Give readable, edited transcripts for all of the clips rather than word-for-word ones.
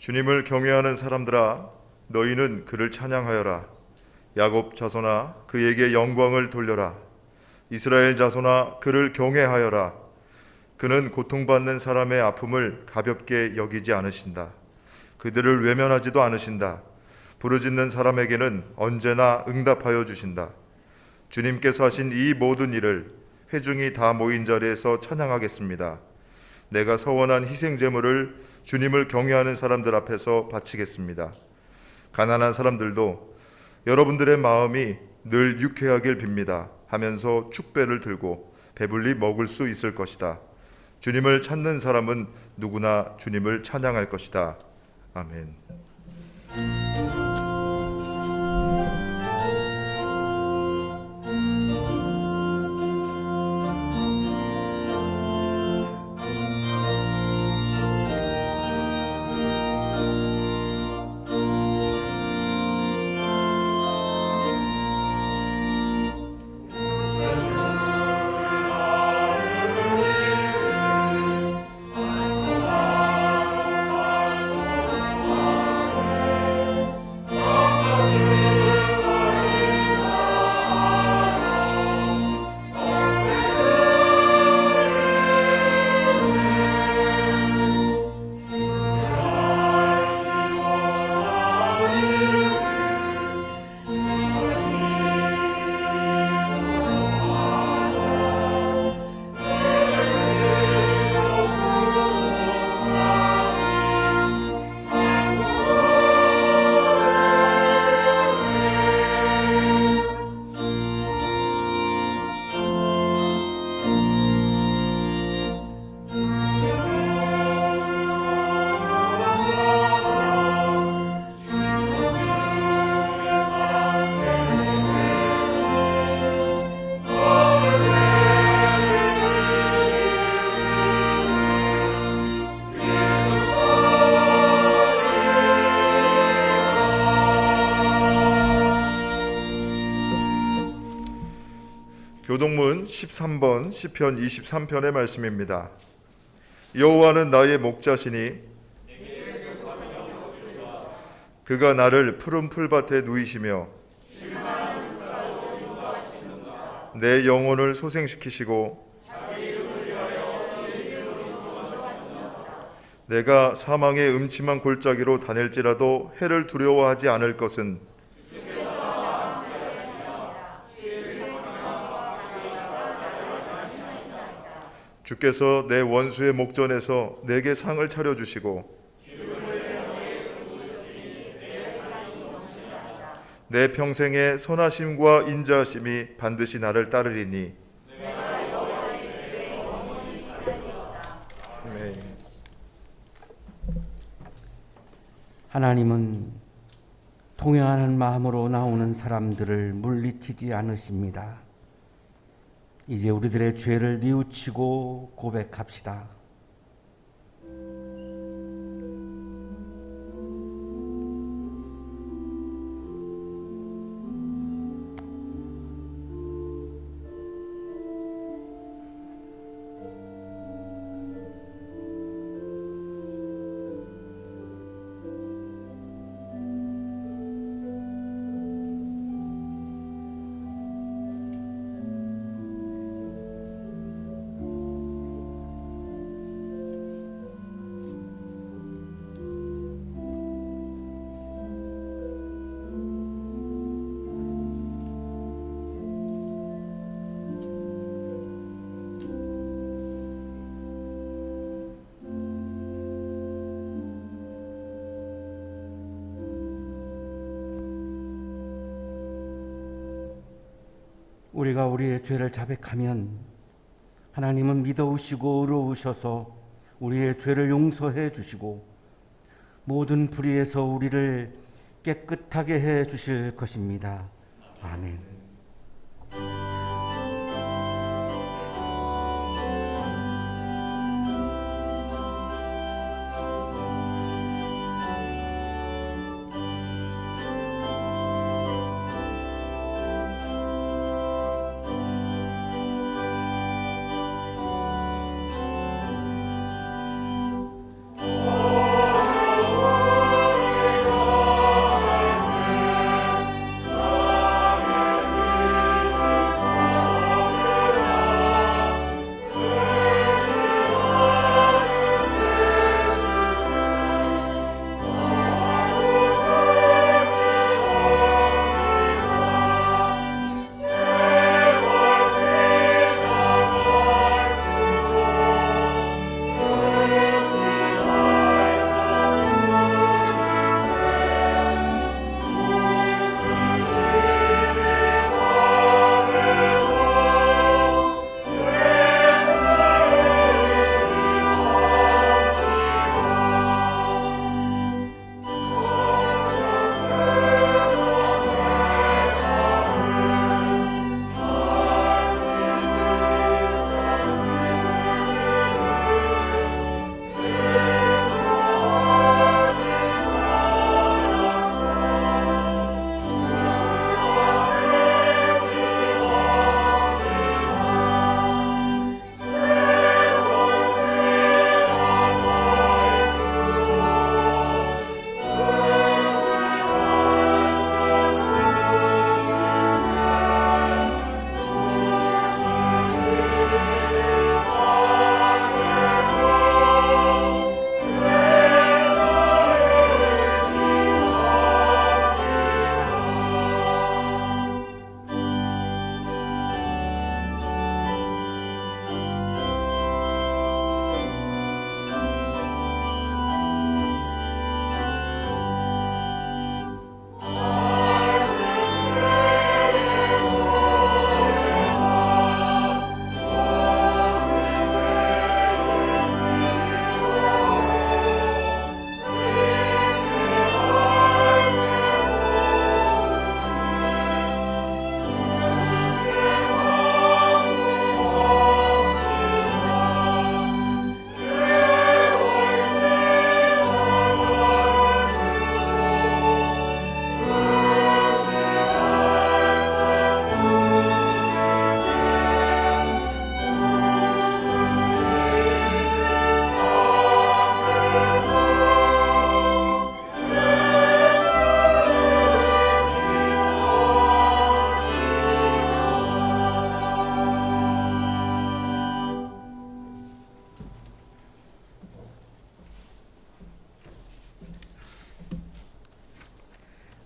주님을 경외하는 사람들아, 너희는 그를 찬양하여라. 야곱 자손아, 그에게 영광을 돌려라. 이스라엘 자손아, 그를 경외하여라. 그는 고통받는 사람의 아픔을 가볍게 여기지 않으신다. 그들을 외면하지도 않으신다. 부르짖는 사람에게는 언제나 응답하여 주신다. 주님께서 하신 이 모든 일을 회중이 다 모인 자리에서 찬양하겠습니다. 내가 서원한 희생 제물을 주님을 경외하는 사람들 앞에서 바치겠습니다. 가난한 사람들도 여러분들의 마음이 늘 유쾌하길 빕니다 하면서 축배를 들고 배불리 먹을 수 있을 것이다. 주님을 찾는 사람은 누구나 주님을 찬양할 것이다. 아멘. 교동문 13번 시편 23편의 말씀입니다. 여호와는 나의 목자시니 그가 나를 푸른 풀밭에 누이시며 내 영혼을 소생시키시고 내가 사망의 음침한 골짜기로 다닐지라도 해를 두려워하지 않을 것은 주께서 내 원수의 목전에서 내게 상을 차려주시고 내 평생의 선하심과 인자하심이 반드시 나를 따르리니. 하나님은 동행하는 마음으로 나오는 사람들을 물리치지 않으십니다. 이제 우리들의 죄를 뉘우치고 고백합시다. 우리가 우리의 죄를 자백하면 하나님은 믿어오시고 의로우셔서 우리의 죄를 용서해 주시고 모든 불의에서 우리를 깨끗하게 해 주실 것입니다. 아멘.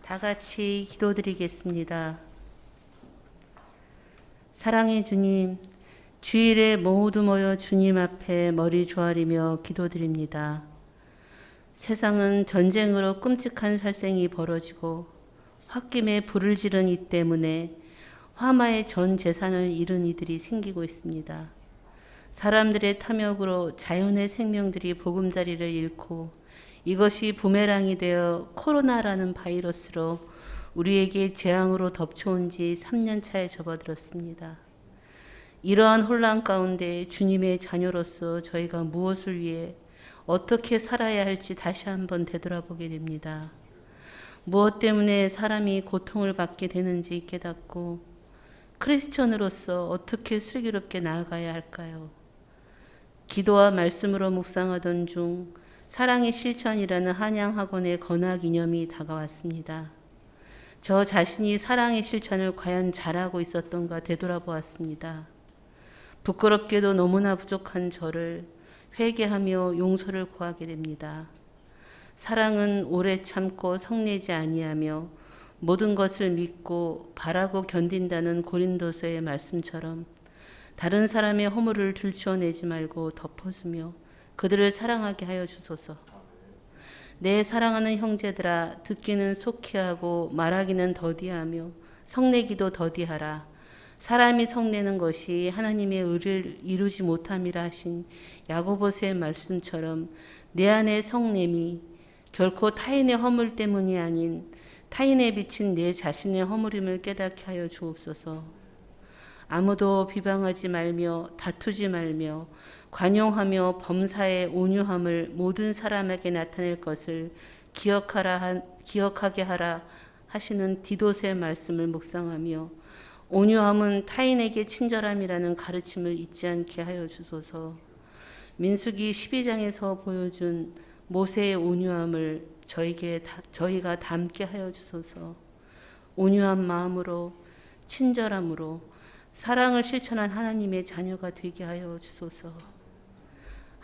다 같이 기도드리겠습니다. 사랑의 주님, 주일에 모두 모여 주님 앞에 머리 조아리며 기도드립니다. 세상은 전쟁으로 끔찍한 살생이 벌어지고 홧김에 불을 지른 이 때문에 화마의 전 재산을 잃은 이들이 생기고 있습니다. 사람들의 탐욕으로 자연의 생명들이 보금자리를 잃고 이것이 부메랑이 되어 코로나라는 바이러스로 우리에게 재앙으로 덮쳐온 지 3년 차에 접어들었습니다. 이러한 혼란 가운데 주님의 자녀로서 저희가 무엇을 위해 어떻게 살아야 할지 다시 한번 되돌아보게 됩니다. 무엇 때문에 사람이 고통을 받게 되는지 깨닫고 크리스천으로서 어떻게 슬기롭게 나아가야 할까요? 기도와 말씀으로 묵상하던 중 사랑의 실천이라는 한양학원의 건화 기념이 다가왔습니다. 저 자신이 사랑의 실천을 과연 잘하고 있었던가 되돌아보았습니다. 부끄럽게도 너무나 부족한 저를 회개하며 용서를 구하게 됩니다. 사랑은 오래 참고 성내지 아니하며 모든 것을 믿고 바라고 견딘다는 고린도서의 말씀처럼 다른 사람의 허물을 들추어내지 말고 덮어주며 그들을 사랑하게 하여 주소서. 내 사랑하는 형제들아, 듣기는 속히 하고 말하기는 더디하며 성내기도 더디하라. 사람이 성내는 것이 하나님의 의를 이루지 못함이라 하신 야고보서의 말씀처럼 내 안의 성냄이 결코 타인의 허물 때문이 아닌 타인에 비친 내 자신의 허물임을 깨닫게 하여 주옵소서. 아무도 비방하지 말며 다투지 말며 관용하며 범사의 온유함을 모든 사람에게 나타낼 것을 기억하게 하라 하시는 디도서의 말씀을 묵상하며 온유함은 타인에게 친절함이라는 가르침을 잊지 않게 하여 주소서. 민수기 12장에서 보여준 모세의 온유함을 저희가 담게 하여 주소서. 온유한 마음으로 친절함으로 사랑을 실천한 하나님의 자녀가 되게 하여 주소서.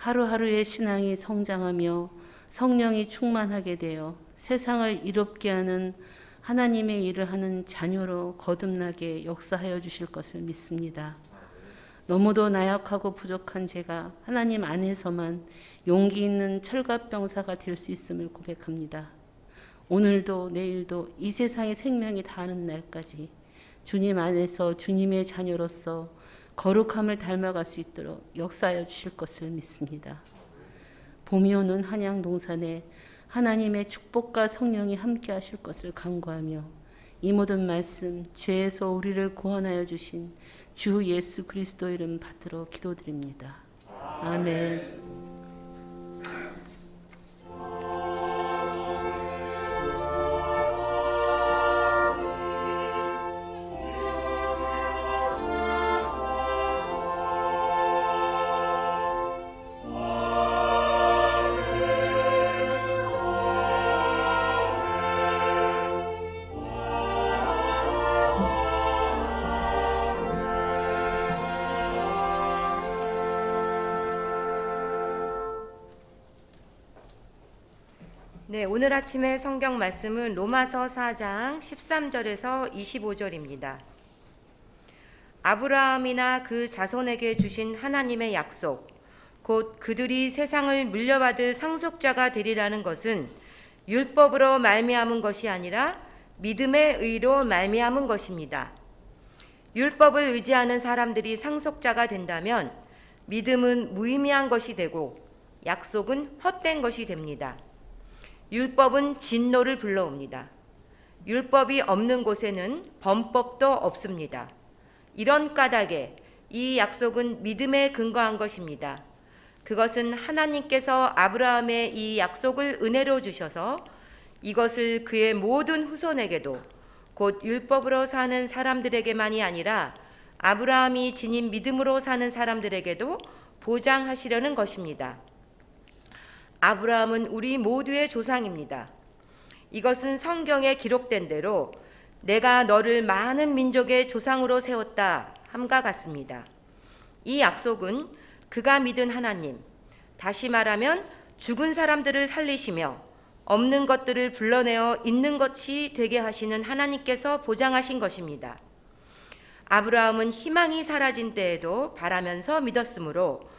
하루하루의 신앙이 성장하며 성령이 충만하게 되어 세상을 이롭게 하는 하나님의 일을 하는 자녀로 거듭나게 역사하여 주실 것을 믿습니다. 너무도 나약하고 부족한 제가 하나님 안에서만 용기 있는 철갑병사가 될 수 있음을 고백합니다. 오늘도 내일도 이 세상의 생명이 다하는 날까지 주님 안에서 주님의 자녀로서 거룩함을 닮아갈 수 있도록 역사하여 주실 것을 믿습니다. 봄이 오는 한양 동산에 하나님의 축복과 성령이 함께 하실 것을 간구하며 이 모든 말씀 죄에서 우리를 구원하여 주신 주 예수 그리스도 이름 받들어 기도드립니다. 아멘. 네, 오늘 아침의 성경 말씀은 로마서 4장 13절에서 25절입니다. 아브라함이나 그 자손에게 주신 하나님의 약속, 곧 그들이 세상을 물려받을 상속자가 되리라는 것은 율법으로 말미암은 것이 아니라 믿음의 의로 말미암은 것입니다. 율법을 의지하는 사람들이 상속자가 된다면 믿음은 무의미한 것이 되고 약속은 헛된 것이 됩니다. 율법은 진노를 불러옵니다. 율법이 없는 곳에는 범법도 없습니다. 이런 까닭에 이 약속은 믿음에 근거한 것입니다. 그것은 하나님께서 아브라함의 이 약속을 은혜로 주셔서 이것을 그의 모든 후손에게도 곧 율법으로 사는 사람들에게만이 아니라 아브라함이 지닌 믿음으로 사는 사람들에게도 보장하시려는 것입니다. 아브라함은 우리 모두의 조상입니다. 이것은 성경에 기록된 대로 내가 너를 많은 민족의 조상으로 세웠다 함과 같습니다. 이 약속은 그가 믿은 하나님, 다시 말하면 죽은 사람들을 살리시며 없는 것들을 불러내어 있는 것이 되게 하시는 하나님께서 보장하신 것입니다. 아브라함은 희망이 사라진 때에도 바라면서 믿었으므로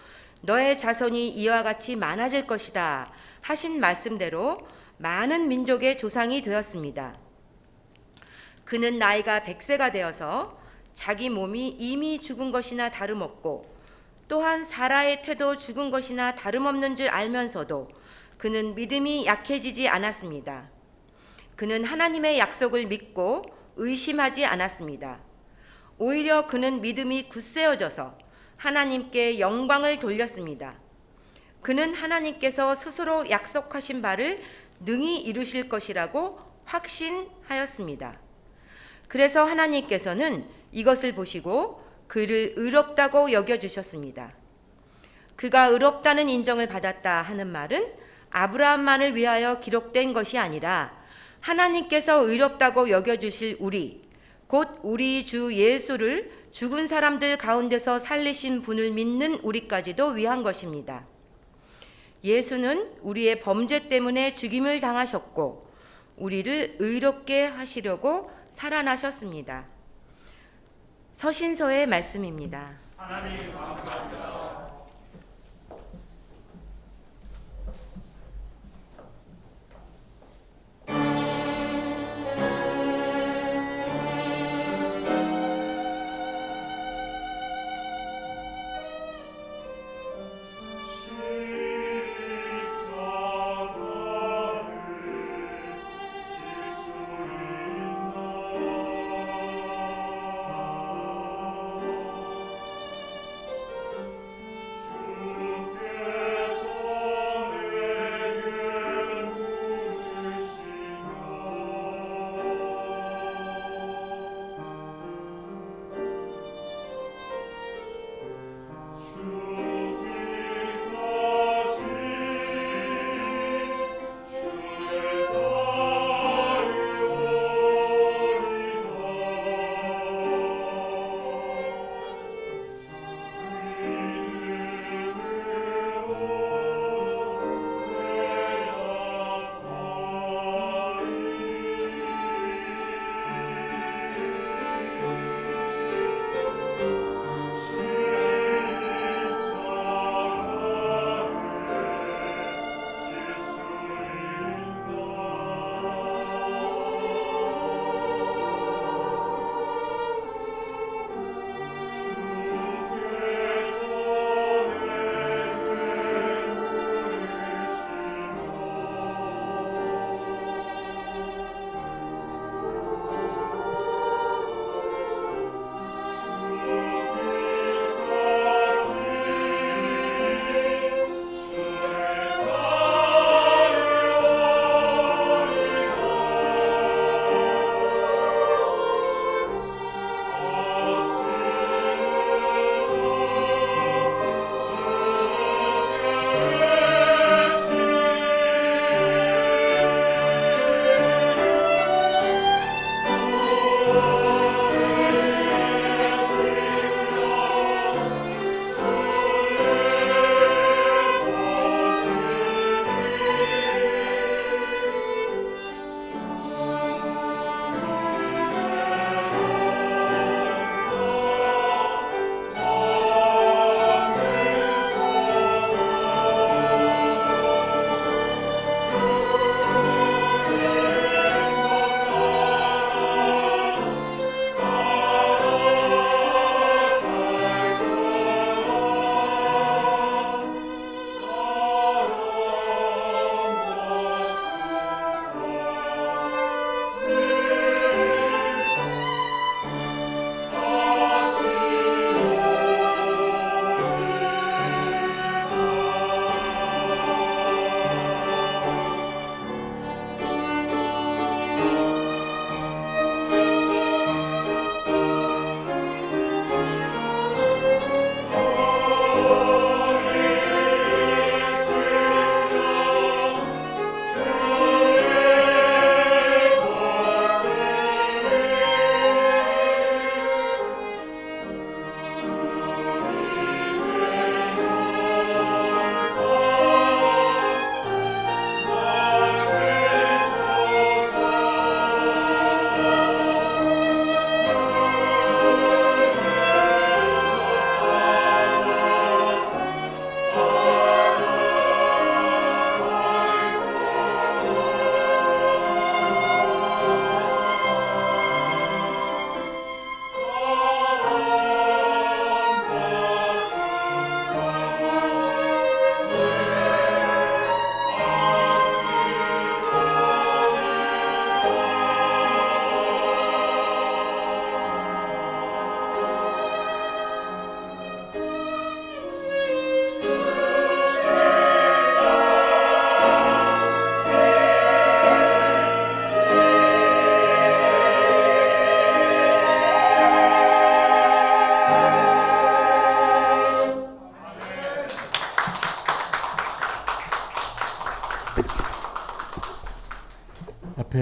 너의 자손이 이와 같이 많아질 것이다 하신 말씀대로 많은 민족의 조상이 되었습니다. 그는 나이가 100세가 되어서 자기 몸이 이미 죽은 것이나 다름없고 또한 사라의 태도 죽은 것이나 다름없는 줄 알면서도 그는 믿음이 약해지지 않았습니다. 그는 하나님의 약속을 믿고 의심하지 않았습니다. 오히려 그는 믿음이 굳세어져서 하나님께 영광을 돌렸습니다. 그는 하나님께서 스스로 약속하신 바를 능히 이루실 것이라고 확신하였습니다. 그래서 하나님께서는 이것을 보시고 그를 의롭다고 여겨주셨습니다. 그가 의롭다는 인정을 받았다 하는 말은 아브라함만을 위하여 기록된 것이 아니라 하나님께서 의롭다고 여겨주실 우리, 곧 우리 주 예수를 죽은 사람들 가운데서 살리신 분을 믿는 우리까지도 위한 것입니다. 예수는 우리의 범죄 때문에 죽임을 당하셨고 우리를 의롭게 하시려고 살아나셨습니다. 서신서의 말씀입니다. 하나님 감사합니다.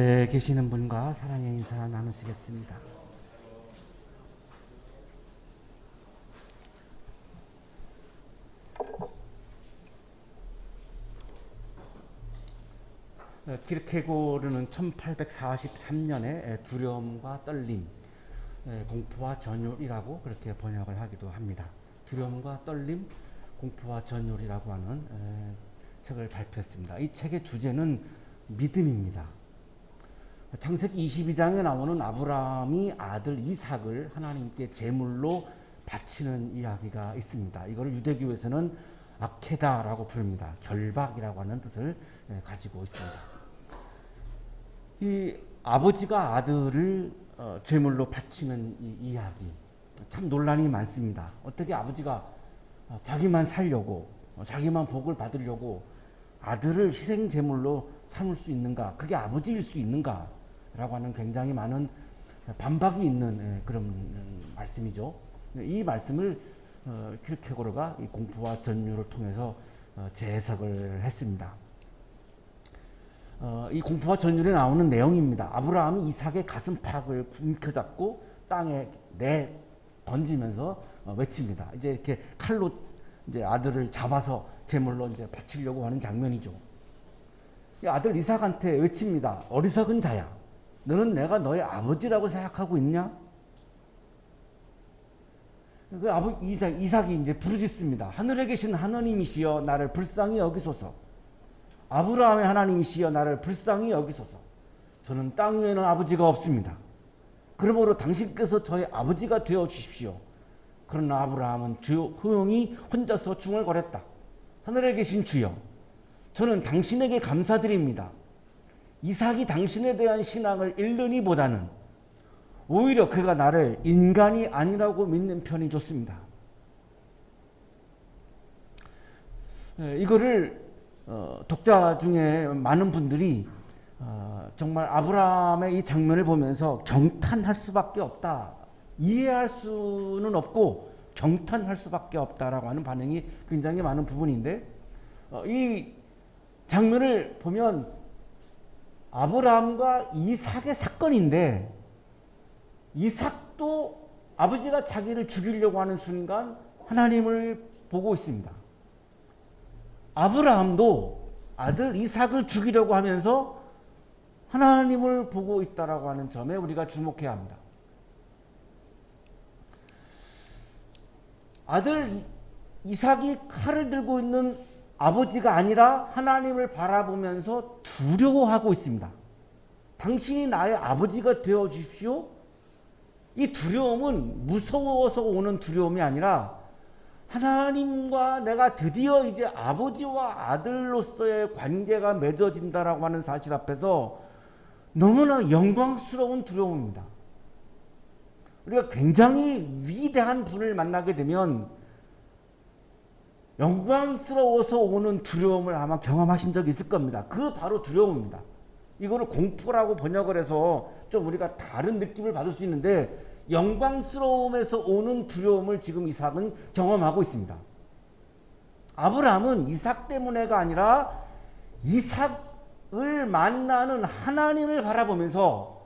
옆에 계시는 분과 사랑의 인사 나누시겠습니다. 키르케고르는 1843년에 두려움과 떨림, 공포와 전율이라고 그렇게 번역을 하기도 합니다. 두려움과 떨림, 공포와 전율이라고 하는 책을 발표했습니다. 이 책의 주제는 믿음입니다. 창세기 22장에 나오는 아브라함이 아들 이삭을 하나님께 제물로 바치는 이야기가 있습니다. 이거를 유대교에서는 아케다라고 부릅니다. 결박이라고 하는 뜻을 가지고 있습니다. 이 아버지가 아들을 제물로 바치는 이 이야기, 참 논란이 많습니다. 어떻게 아버지가 자기만 살려고, 자기만 복을 받으려고 아들을 희생 제물로 삼을 수 있는가? 그게 아버지일 수 있는가? 라고 하는 굉장히 많은 반박이 있는 그런 말씀이죠. 이 말씀을 키르케고르가 이 공포와 전율을 통해서 재해석을 했습니다. 이 공포와 전율에 나오는 내용입니다. 아브라함이 이삭의 가슴팍을 움켜잡고 땅에 내 던지면서 외칩니다. 이제 이렇게 칼로 이제 아들을 잡아서 제물로 이제 바치려고 하는 장면이죠. 이 아들 이삭한테 외칩니다. 어리석은 자야, 너는 내가 너의 아버지라고 생각하고 있냐? 그 이삭이 이제 부르짖습니다. 하늘에 계신 하나님이시여 나를 불쌍히 여기소서. 아브라함의 하나님이시여 나를 불쌍히 여기소서. 저는 땅 위에는 아버지가 없습니다. 그러므로 당신께서 저의 아버지가 되어 주십시오. 그러나 아브라함은 조용히 혼자서 중얼거렸다. 하늘에 계신 주여, 저는 당신에게 감사드립니다. 이삭이 당신에 대한 신앙을 잃느니보다는 오히려 그가 나를 인간이 아니라고 믿는 편이 좋습니다. 이거를 독자 중에 많은 분들이 정말 아브라함의 이 장면을 보면서 경탄할 수밖에 없다, 이해할 수는 없고 경탄할 수밖에 없다라고 하는 반응이 굉장히 많은 부분인데, 이 장면을 보면 아브라함과 이삭의 사건인데, 이삭도 아버지가 자기를 죽이려고 하는 순간 하나님을 보고 있습니다. 아브라함도 아들 이삭을 죽이려고 하면서 하나님을 보고 있다라고 하는 점에 우리가 주목해야 합니다. 아들 이삭이 칼을 들고 있는 아버지가 아니라 하나님을 바라보면서 두려워하고 있습니다. 당신이 나의 아버지가 되어 주십시오. 이 두려움은 무서워서 오는 두려움이 아니라 하나님과 내가 드디어 이제 아버지와 아들로서의 관계가 맺어진다라고 하는 사실 앞에서 너무나 영광스러운 두려움입니다. 우리가 굉장히 위대한 분을 만나게 되면 영광스러워서 오는 두려움을 아마 경험하신 적이 있을 겁니다. 그 바로 두려움입니다. 이거를 공포라고 번역을 해서 좀 우리가 다른 느낌을 받을 수 있는데, 영광스러움에서 오는 두려움을 지금 이삭은 경험하고 있습니다. 아브라함은 이삭 때문에가 아니라 이삭을 만나는 하나님을 바라보면서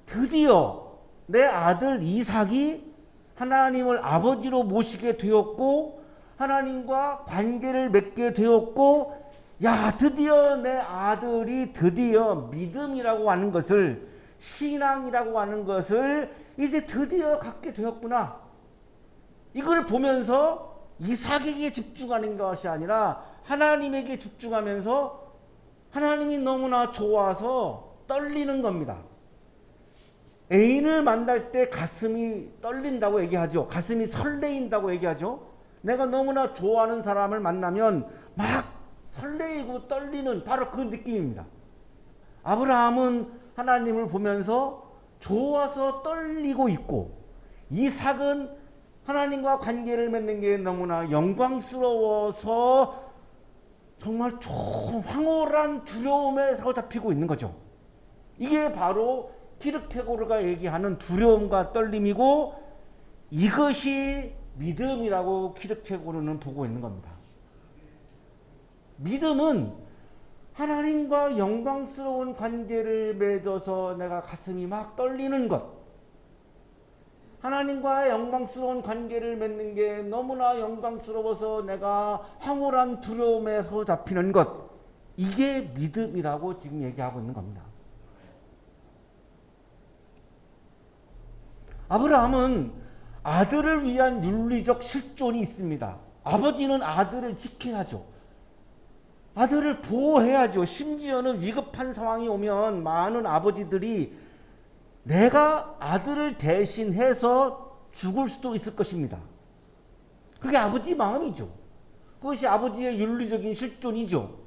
드디어 내 아들 이삭이 하나님을 아버지로 모시게 되었고 하나님과 관계를 맺게 되었고, 야, 드디어 내 아들이 드디어 믿음이라고 하는 것을, 신앙이라고 하는 것을 이제 드디어 갖게 되었구나. 이걸 보면서 이삭에게 집중하는 것이 아니라 하나님에게 집중하면서 하나님이 너무나 좋아서 떨리는 겁니다. 애인을 만날 때 가슴이 떨린다고 얘기하죠. 가슴이 설레인다고 얘기하죠. 내가 너무나 좋아하는 사람을 만나면 막 설레이고 떨리는 바로 그 느낌입니다. 아브라함은 하나님을 보면서 좋아서 떨리고 있고, 이삭은 하나님과 관계를 맺는 게 너무나 영광스러워서 정말 황홀한 두려움에 사로잡히고 있는 거죠. 이게 바로 키르케고르가 얘기하는 두려움과 떨림이고, 이것이 믿음이라고 키르케고르는 보고 있는 겁니다. 믿음은 하나님과 영광스러운 관계를 맺어서 내가 가슴이 막 떨리는 것, 하나님과의 영광스러운 관계를 맺는 게 너무나 영광스러워서 내가 황홀한 두려움에 사로잡히는 것, 이게 믿음이라고 지금 얘기하고 있는 겁니다. 아브라함은 아들을 위한 윤리적 실존이 있습니다. 아버지는 아들을 지켜야죠. 아들을 보호해야죠. 심지어는 위급한 상황이 오면 많은 아버지들이 내가 아들을 대신해서 죽을 수도 있을 것입니다. 그게 아버지 마음이죠. 그것이 아버지의 윤리적인 실존이죠.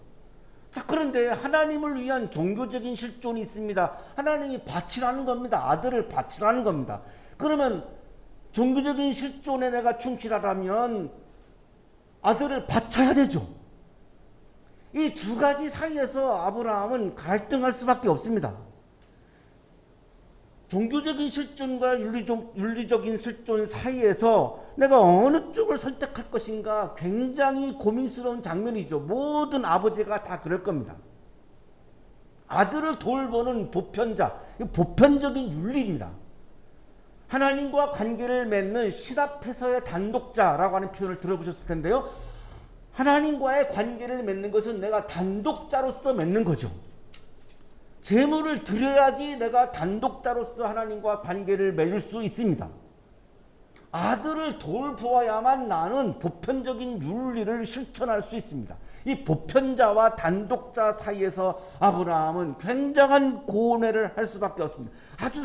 자, 그런데 하나님을 위한 종교적인 실존이 있습니다. 하나님이 바치라는 겁니다. 아들을 바치라는 겁니다. 그러면 종교적인 실존에 내가 충실하라면 아들을 바쳐야 되죠. 이 두 가지 사이에서 아브라함은 갈등할 수밖에 없습니다. 종교적인 실존과 윤리적인 실존 사이에서 내가 어느 쪽을 선택할 것인가 굉장히 고민스러운 장면이죠. 모든 아버지가 다 그럴 겁니다. 아들을 돌보는 보편자, 보편적인 윤리입니다. 하나님과 관계를 맺는 신앞에서의 단독자라고 하는 표현을 들어보셨을 텐데요. 하나님과의 관계를 맺는 것은 내가 단독자로서 맺는 거죠. 재물을 드려야지 내가 단독자로서 하나님과 관계를 맺을 수 있습니다. 아들을 돌보아야만 나는 보편적인 윤리를 실천할 수 있습니다. 이 보편자와 단독자 사이에서 아브라함은 굉장한 고뇌를 할 수밖에 없습니다. 아주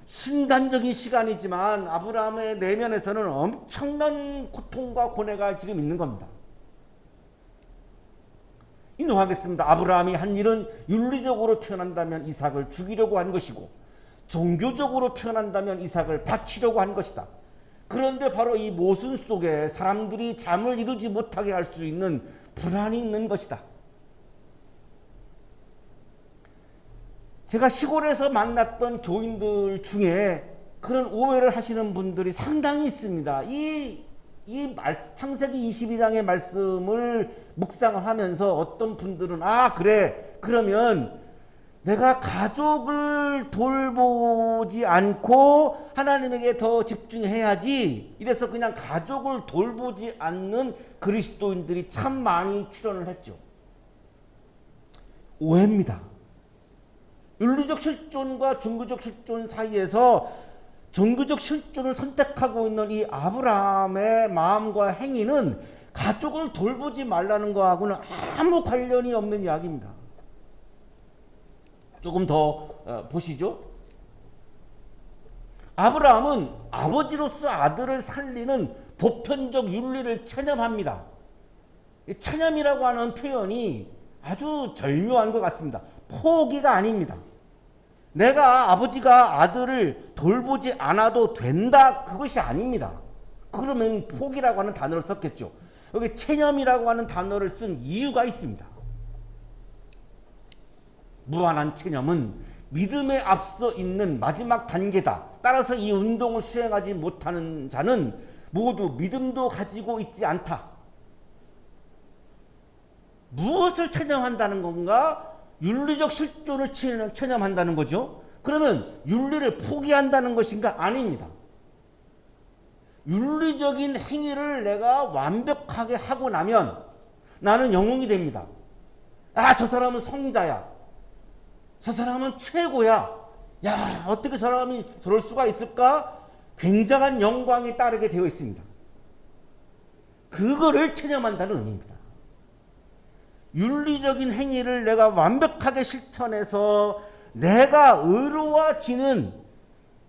순간적인 시간이지만 아브라함의 내면에서는 엄청난 고통과 고뇌가 지금 있는 겁니다. 인용하겠습니다. 아브라함이 한 일은 윤리적으로 표현한다면 이삭을 죽이려고 한 것이고, 종교적으로 표현한다면 이삭을 바치려고 한 것이다. 그런데 바로 이 모순 속에 사람들이 잠을 이루지 못하게 할 수 있는 불안이 있는 것이다. 제가 시골에서 만났던 교인들 중에 그런 오해를 하시는 분들이 상당히 있습니다. 창세기 22장의 말씀을 묵상을 하면서 어떤 분들은 그래, 그러면 내가 가족을 돌보지 않고 하나님에게 더 집중해야지, 이래서 그냥 가족을 돌보지 않는 그리스도인들이 참 많이 출연을 했죠. 오해입니다. 윤리적 실존과 종교적 실존 사이에서 종교적 실존을 선택하고 있는 이 아브라함의 마음과 행위는 가족을 돌보지 말라는 거하고는 아무 관련이 없는 이야기입니다. 조금 더 보시죠. 아브라함은 아버지로서 아들을 살리는 보편적 윤리를 체념합니다. 이 체념이라고 하는 표현이 아주 절묘한 것 같습니다. 포기가 아닙니다. 내가 아버지가 아들을 돌보지 않아도 된다, 그것이 아닙니다. 그러면 포기라고 하는 단어를 썼겠죠. 여기 체념이라고 하는 단어를 쓴 이유가 있습니다. 무한한 체념은 믿음에 앞서 있는 마지막 단계다. 따라서 이 운동을 수행하지 못하는 자는 모두 믿음도 가지고 있지 않다. 무엇을 체념한다는 건가? 윤리적 실존을 체념한다는 거죠. 그러면 윤리를 포기한다는 것인가? 아닙니다. 윤리적인 행위를 내가 완벽하게 하고 나면 나는 영웅이 됩니다. 저 사람은 성자야. 저 사람은 최고야. 야, 어떻게 사람이 저럴 수가 있을까? 굉장한 영광이 따르게 되어 있습니다. 그거를 체념한다는 의미입니다. 윤리적인 행위를 내가 완벽하게 실천해서 내가 의로워지는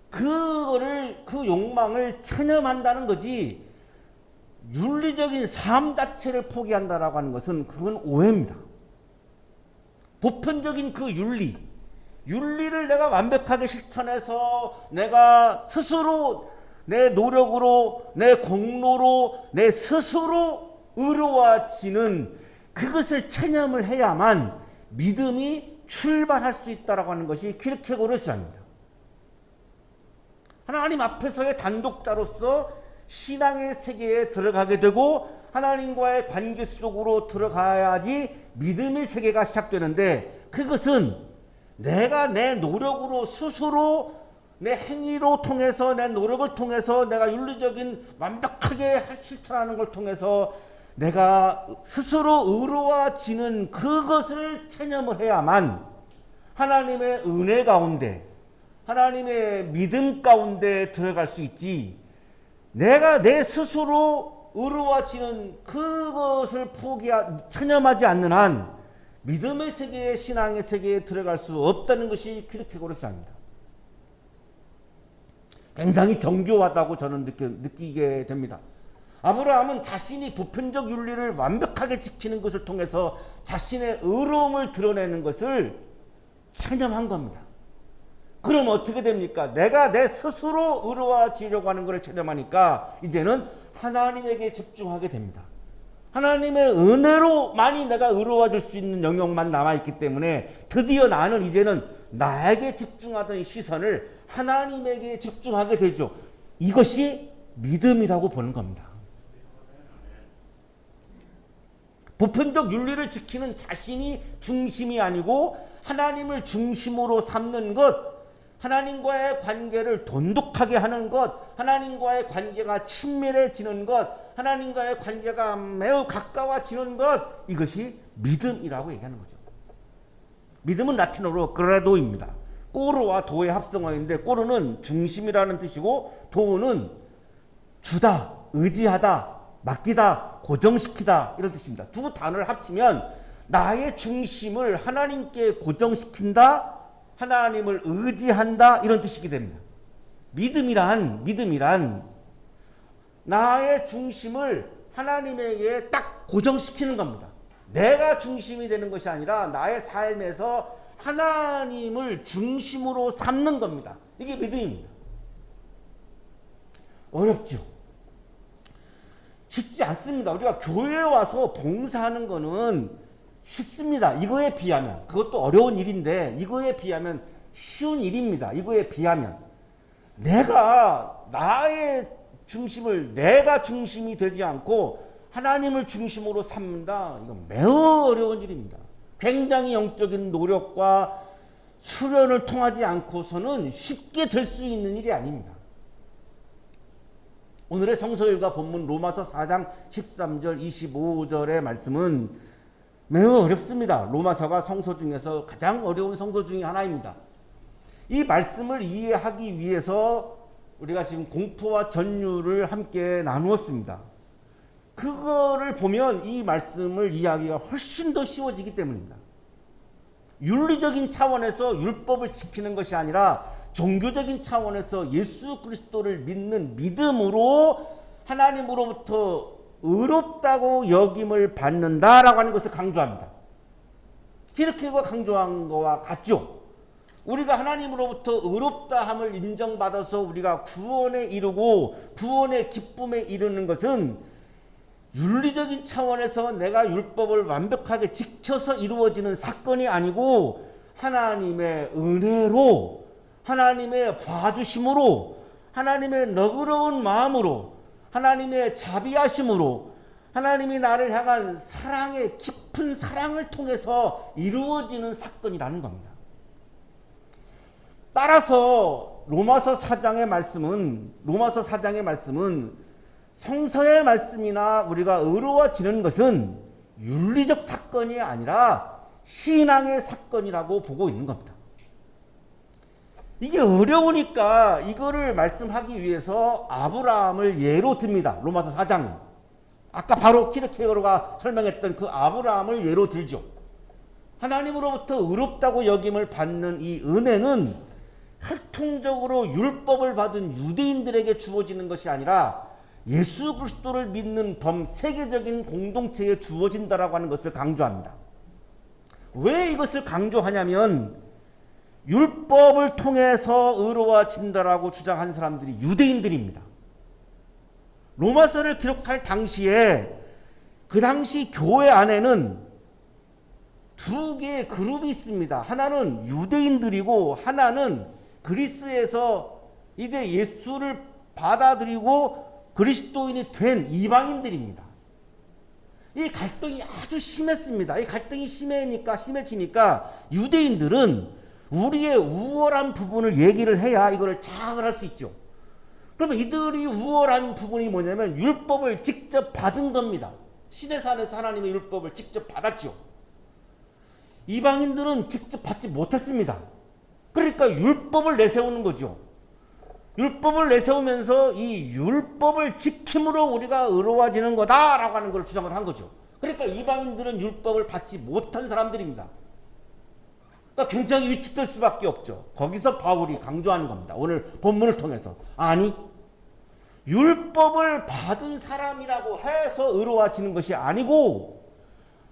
그 욕망을 체념한다는 거지, 윤리적인 삶 자체를 포기한다라고 하는 것은 그건 오해입니다. 보편적인 그 윤리를 내가 완벽하게 실천해서 내가 스스로 내 노력으로, 내 공로로, 내 스스로 의로워지는 그것을 체념을 해야만 믿음이 출발할 수 있다라고 하는 것이 키르케고르의 주장입니다. 하나님 앞에서의 단독자로서 신앙의 세계에 들어가게 되고 하나님과의 관계 속으로 들어가야지 믿음의 세계가 시작되는데, 그것은 내가 내 노력으로 스스로 내 행위로 통해서 내 노력을 통해서 내가 윤리적인 완벽하게 실천하는 걸 통해서 내가 스스로 의로워지는 그것을 체념을 해야만 하나님의 은혜 가운데, 하나님의 믿음 가운데 들어갈 수 있지, 내가 내 스스로 의로워지는 그것을 체념하지 않는 한 믿음의 세계에, 신앙의 세계에 들어갈 수 없다는 것이 키르케고르의 주장입니다. 굉장히 정교하다고 저는 느끼게 됩니다. 아브라함은 자신이 보편적 윤리를 완벽하게 지키는 것을 통해서 자신의 의로움을 드러내는 것을 체념한 겁니다. 그럼 어떻게 됩니까? 내가 내 스스로 의로워지려고 하는 것을 체념하니까 이제는 하나님에게 집중하게 됩니다. 하나님의 은혜로만이 내가 의로워질 수 있는 영역만 남아있기 때문에 드디어 나는 이제는 나에게 집중하던 시선을 하나님에게 집중하게 되죠. 이것이 믿음이라고 보는 겁니다. 보편적 윤리를 지키는 자신이 중심이 아니고 하나님을 중심으로 삼는 것, 하나님과의 관계를 돈독하게 하는 것, 하나님과의 관계가 친밀해지는 것, 하나님과의 관계가 매우 가까워지는 것, 이것이 믿음이라고 얘기하는 거죠. 믿음은 라틴어로 그레도입니다. 꼬르와 도의 합성어인데, 꼬르는 중심이라는 뜻이고 도는 주다, 의지하다, 맡기다, 고정시키다, 이런 뜻입니다. 두 단어를 합치면 나의 중심을 하나님께 고정시킨다, 하나님을 의지한다, 이런 뜻이게 됩니다. 믿음이란 나의 중심을 하나님에게 딱 고정시키는 겁니다. 내가 중심이 되는 것이 아니라 나의 삶에서 하나님을 중심으로 삼는 겁니다. 이게 믿음입니다. 어렵죠? 쉽지 않습니다. 우리가 교회에 와서 봉사하는 거는 쉽습니다. 이거에 비하면. 그것도 어려운 일인데 이거에 비하면 쉬운 일입니다. 이거에 비하면. 내가 나의 중심을, 내가 중심이 되지 않고 하나님을 중심으로 삼는다. 이건 매우 어려운 일입니다. 굉장히 영적인 노력과 수련을 통하지 않고서는 쉽게 될 수 있는 일이 아닙니다. 오늘의 성서일과 본문 로마서 4장 13절 25절의 말씀은 매우 어렵습니다. 로마서가 성서 중에서 가장 어려운 성서 중에 하나입니다. 이 말씀을 이해하기 위해서 우리가 지금 공포와 전율을 함께 나누었습니다. 그거를 보면 이 말씀을 이해하기가 훨씬 더 쉬워지기 때문입니다. 윤리적인 차원에서 율법을 지키는 것이 아니라 종교적인 차원에서 예수 그리스도를 믿는 믿음으로 하나님으로부터 의롭다고 여김을 받는다라고 하는 것을 강조합니다. 키르케고가 강조한 것과 같죠. 우리가 하나님으로부터 의롭다함을 인정받아서 우리가 구원에 이르고 구원의 기쁨에 이르는 것은 윤리적인 차원에서 내가 율법을 완벽하게 지켜서 이루어지는 사건이 아니고 하나님의 은혜로, 하나님의 봐주심으로, 하나님의 너그러운 마음으로, 하나님의 자비하심으로, 하나님이 나를 향한 사랑의 깊은 사랑을 통해서 이루어지는 사건이라는 겁니다. 따라서 로마서 4장의 말씀은 성서의 말씀이나 우리가 의로워지는 것은 윤리적 사건이 아니라 신앙의 사건이라고 보고 있는 겁니다. 이게 어려우니까 이거를 말씀하기 위해서 아브라함을 예로 듭니다. 로마서 4장은. 아까 바로 키르케고르가 설명했던 그 아브라함을 예로 들죠. 하나님으로부터 의롭다고 여김을 받는 이 은혜는 혈통적으로 율법을 받은 유대인들에게 주어지는 것이 아니라 예수 그리스도를 믿는 범세계적인 공동체에 주어진다라고 하는 것을 강조합니다. 왜 이것을 강조하냐면 율법을 통해서 의로워진다라고 주장한 사람들이 유대인들입니다. 로마서를 기록할 당시에 그 당시 교회 안에는 두 개의 그룹이 있습니다. 하나는 유대인들이고 하나는 그리스에서 이제 예수를 받아들이고 그리스도인이 된 이방인들입니다. 이 갈등이 아주 심했습니다. 이 갈등이 심해지니까 유대인들은 우리의 우월한 부분을 얘기를 해야 이거를 자학을 할 수 있죠. 그러면 이들이 우월한 부분이 뭐냐면 율법을 직접 받은 겁니다. 시내산에서 하나님의 율법을 직접 받았죠. 이방인들은 직접 받지 못했습니다. 그러니까 율법을 내세우는 거죠. 율법을 내세우면서 이 율법을 지킴으로 우리가 의로워지는 거다라고 하는 걸 주장을 한 거죠. 그러니까 이방인들은 율법을 받지 못한 사람들입니다. 그러니까 굉장히 위축될 수밖에 없죠. 거기서 바울이 강조하는 겁니다. 오늘 본문을 통해서. 아니, 율법을 받은 사람이라고 해서 의로워지는 것이 아니고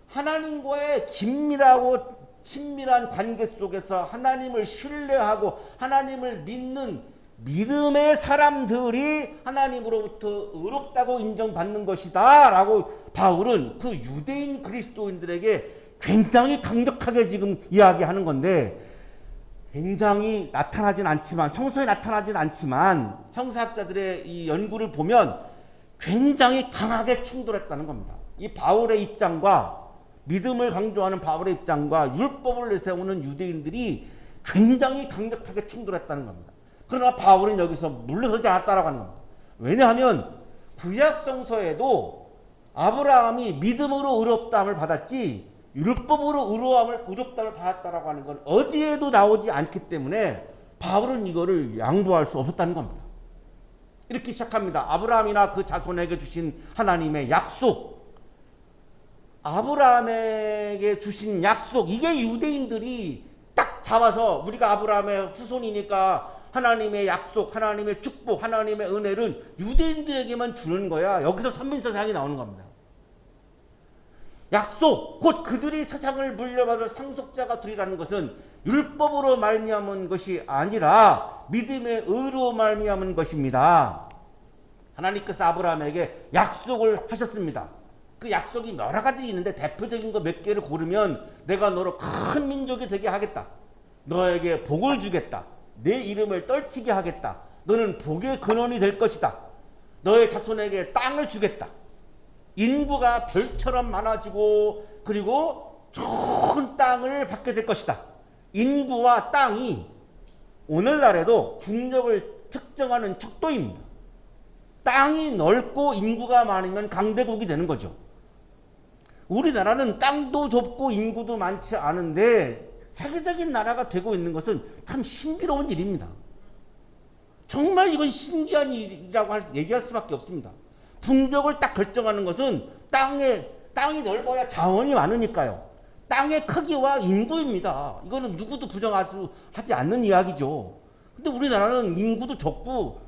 하나님과의 긴밀하고 친밀한 관계 속에서 하나님을 신뢰하고 하나님을 믿는 믿음의 사람들이 하나님으로부터 의롭다고 인정받는 것이다 라고 바울은 그 유대인 그리스도인들에게 굉장히 강력하게 지금 이야기하는 건데, 굉장히 나타나진 않지만, 성서에 나타나진 않지만 형사학자들의 이 연구를 보면 굉장히 강하게 충돌했다는 겁니다. 이 바울의 입장과, 믿음을 강조하는 바울의 입장과 율법을 내세우는 유대인들이 굉장히 강력하게 충돌했다는 겁니다. 그러나 바울은 여기서 물러서지 않았다라고 하는 겁니다. 왜냐하면 구약 성서에도 아브라함이 믿음으로 의롭다함을 받았지 율법으로 의롭다함을 받았다라고 하는 건 어디에도 나오지 않기 때문에 바울은 이거를 양보할 수 없었다는 겁니다. 이렇게 시작합니다. 아브라함이나 그 자손에게 주신 하나님의 약속, 아브라함에게 주신 약속, 이게 유대인들이 딱 잡아서 우리가 아브라함의 후손이니까 하나님의 약속, 하나님의 축복, 하나님의 은혜를 유대인들에게만 주는 거야. 여기서 선민서상이 나오는 겁니다. 약속, 곧 그들이 세상을 물려받을 상속자가 되리라는 것은 율법으로 말미암은 것이 아니라 믿음의 의로 말미암은 것입니다. 하나님께서 아브라함에게 약속을 하셨습니다. 그 약속이 여러 가지 있는데 대표적인 거 몇 개를 고르면 내가 너로 큰 민족이 되게 하겠다. 너에게 복을 주겠다. 내 이름을 떨치게 하겠다. 너는 복의 근원이 될 것이다. 너의 자손에게 땅을 주겠다. 인구가 별처럼 많아지고 그리고 좋은 땅을 받게 될 것이다. 인구와 땅이 오늘날에도 국력을 측정하는 척도입니다. 땅이 넓고 인구가 많으면 강대국이 되는 거죠. 우리나라는 땅도 좁고 인구도 많지 않은데 세계적인 나라가 되고 있는 것은 참 신비로운 일입니다. 정말 이건 신기한 일이라고 얘기할 수밖에 없습니다. 국력을 딱 결정하는 것은 땅이 넓어야 자원이 많으니까요. 땅의 크기와 인구입니다. 이거는 누구도 부정하지 않는 이야기죠. 근데 우리나라는 인구도 적고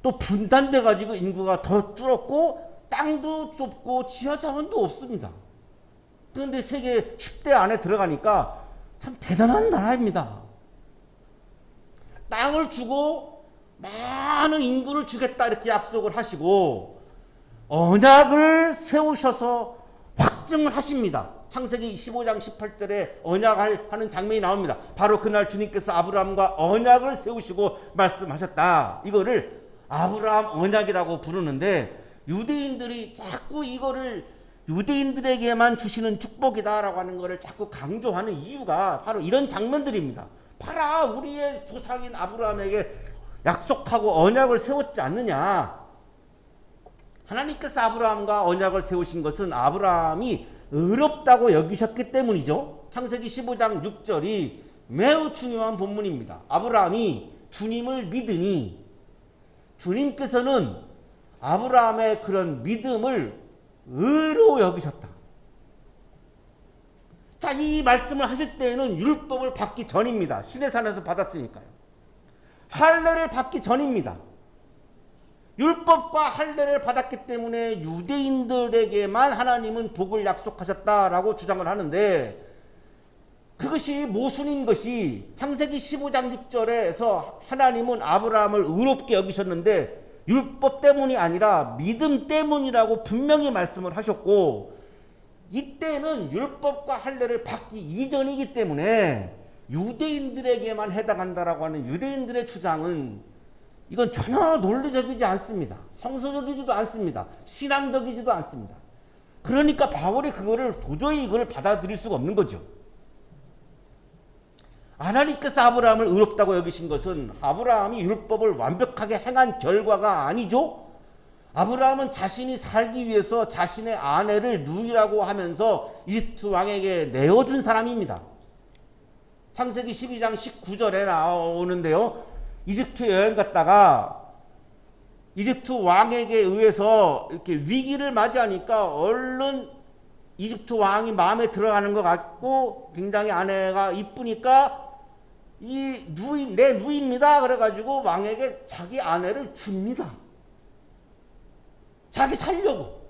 또 분단돼 가지고 인구가 더 줄었고 땅도 좁고 지하 자원도 없습니다. 그런데 세계 10대 안에 들어가니까 참 대단한 나라입니다. 땅을 주고 많은 인구를 주겠다 이렇게 약속을 하시고 언약을 세우셔서 확증을 하십니다. 창세기 15장 18절에 언약하는 장면이 나옵니다. 바로 그날 주님께서 아브라함과 언약을 세우시고 말씀하셨다. 이거를 아브라함 언약이라고 부르는데 유대인들이 자꾸 이거를 유대인들에게만 주시는 축복이다라고 하는 것을 자꾸 강조하는 이유가 바로 이런 장면들입니다. 봐라, 우리의 조상인 아브라함에게 약속하고 언약을 세웠지 않느냐. 하나님께서 아브라함과 언약을 세우신 것은 아브라함이 의롭다고 여기셨기 때문이죠. 창세기 15장 6절이 매우 중요한 본문입니다. 아브라함이 주님을 믿으니 주님께서는 아브라함의 그런 믿음을 의로 여기셨다. 자, 이 말씀을 하실 때에는 율법을 받기 전입니다. 시내산에서 받았으니까요. 할례를 받기 전입니다. 율법과 할례를 받았기 때문에 유대인들에게만 하나님은 복을 약속하셨다라고 주장을 하는데 그것이 모순인 것이 창세기 15장 6절에서 하나님은 아브라함을 의롭게 여기셨는데 율법 때문이 아니라 믿음 때문이라고 분명히 말씀을 하셨고 이때는 율법과 할례를 받기 이전이기 때문에 유대인들에게만 해당한다라고 하는 유대인들의 주장은 이건 전혀 논리적이지 않습니다. 성서적이지도 않습니다. 신앙적이지도 않습니다. 그러니까 바울이 그거를 도저히 이걸 받아들일 수가 없는 거죠. 하나님께서 아브라함을 의롭다고 여기신 것은 아브라함이 율법을 완벽하게 행한 결과가 아니죠. 아브라함은 자신이 살기 위해서 자신의 아내를 누이라고 하면서 이집트 왕에게 내어준 사람입니다. 창세기 12장 19절에 나오는데요. 이집트 여행 갔다가 이집트 왕에게 의해서 이렇게 위기를 맞이하니까 얼른 이집트 왕이 마음에 들어가는 것 같고 굉장히 아내가 이쁘니까 내 누이입니다. 그래가지고 왕에게 자기 아내를 줍니다. 자기 살려고.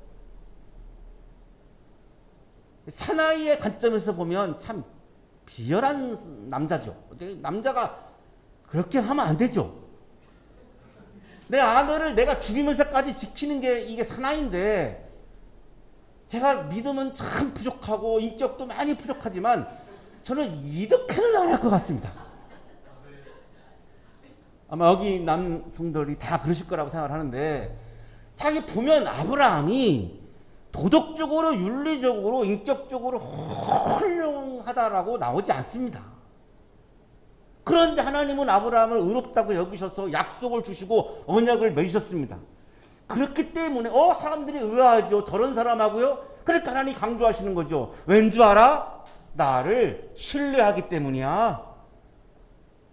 사나이의 관점에서 보면 참 비열한 남자죠. 남자가 그렇게 하면 안 되죠. 내 아내를 내가 죽이면서까지 지키는 게 이게 사나이인데, 제가 믿음은 참 부족하고 인격도 많이 부족하지만 저는 이렇게는 안 할 것 같습니다. 아마 여기 남성들이 다 그러실 거라고 생각을 하는데, 자기 보면 아브라함이 도덕적으로 윤리적으로 인격적으로 훌륭하다라고 나오지 않습니다. 그런데 하나님은 아브라함을 의롭다고 여기셔서 약속을 주시고 언약을 맺으셨습니다. 그렇기 때문에 사람들이 의아하죠. 저런 사람하고요. 그러니까 하나님이 강조하시는 거죠. 왠 줄 알아? 나를 신뢰하기 때문이야.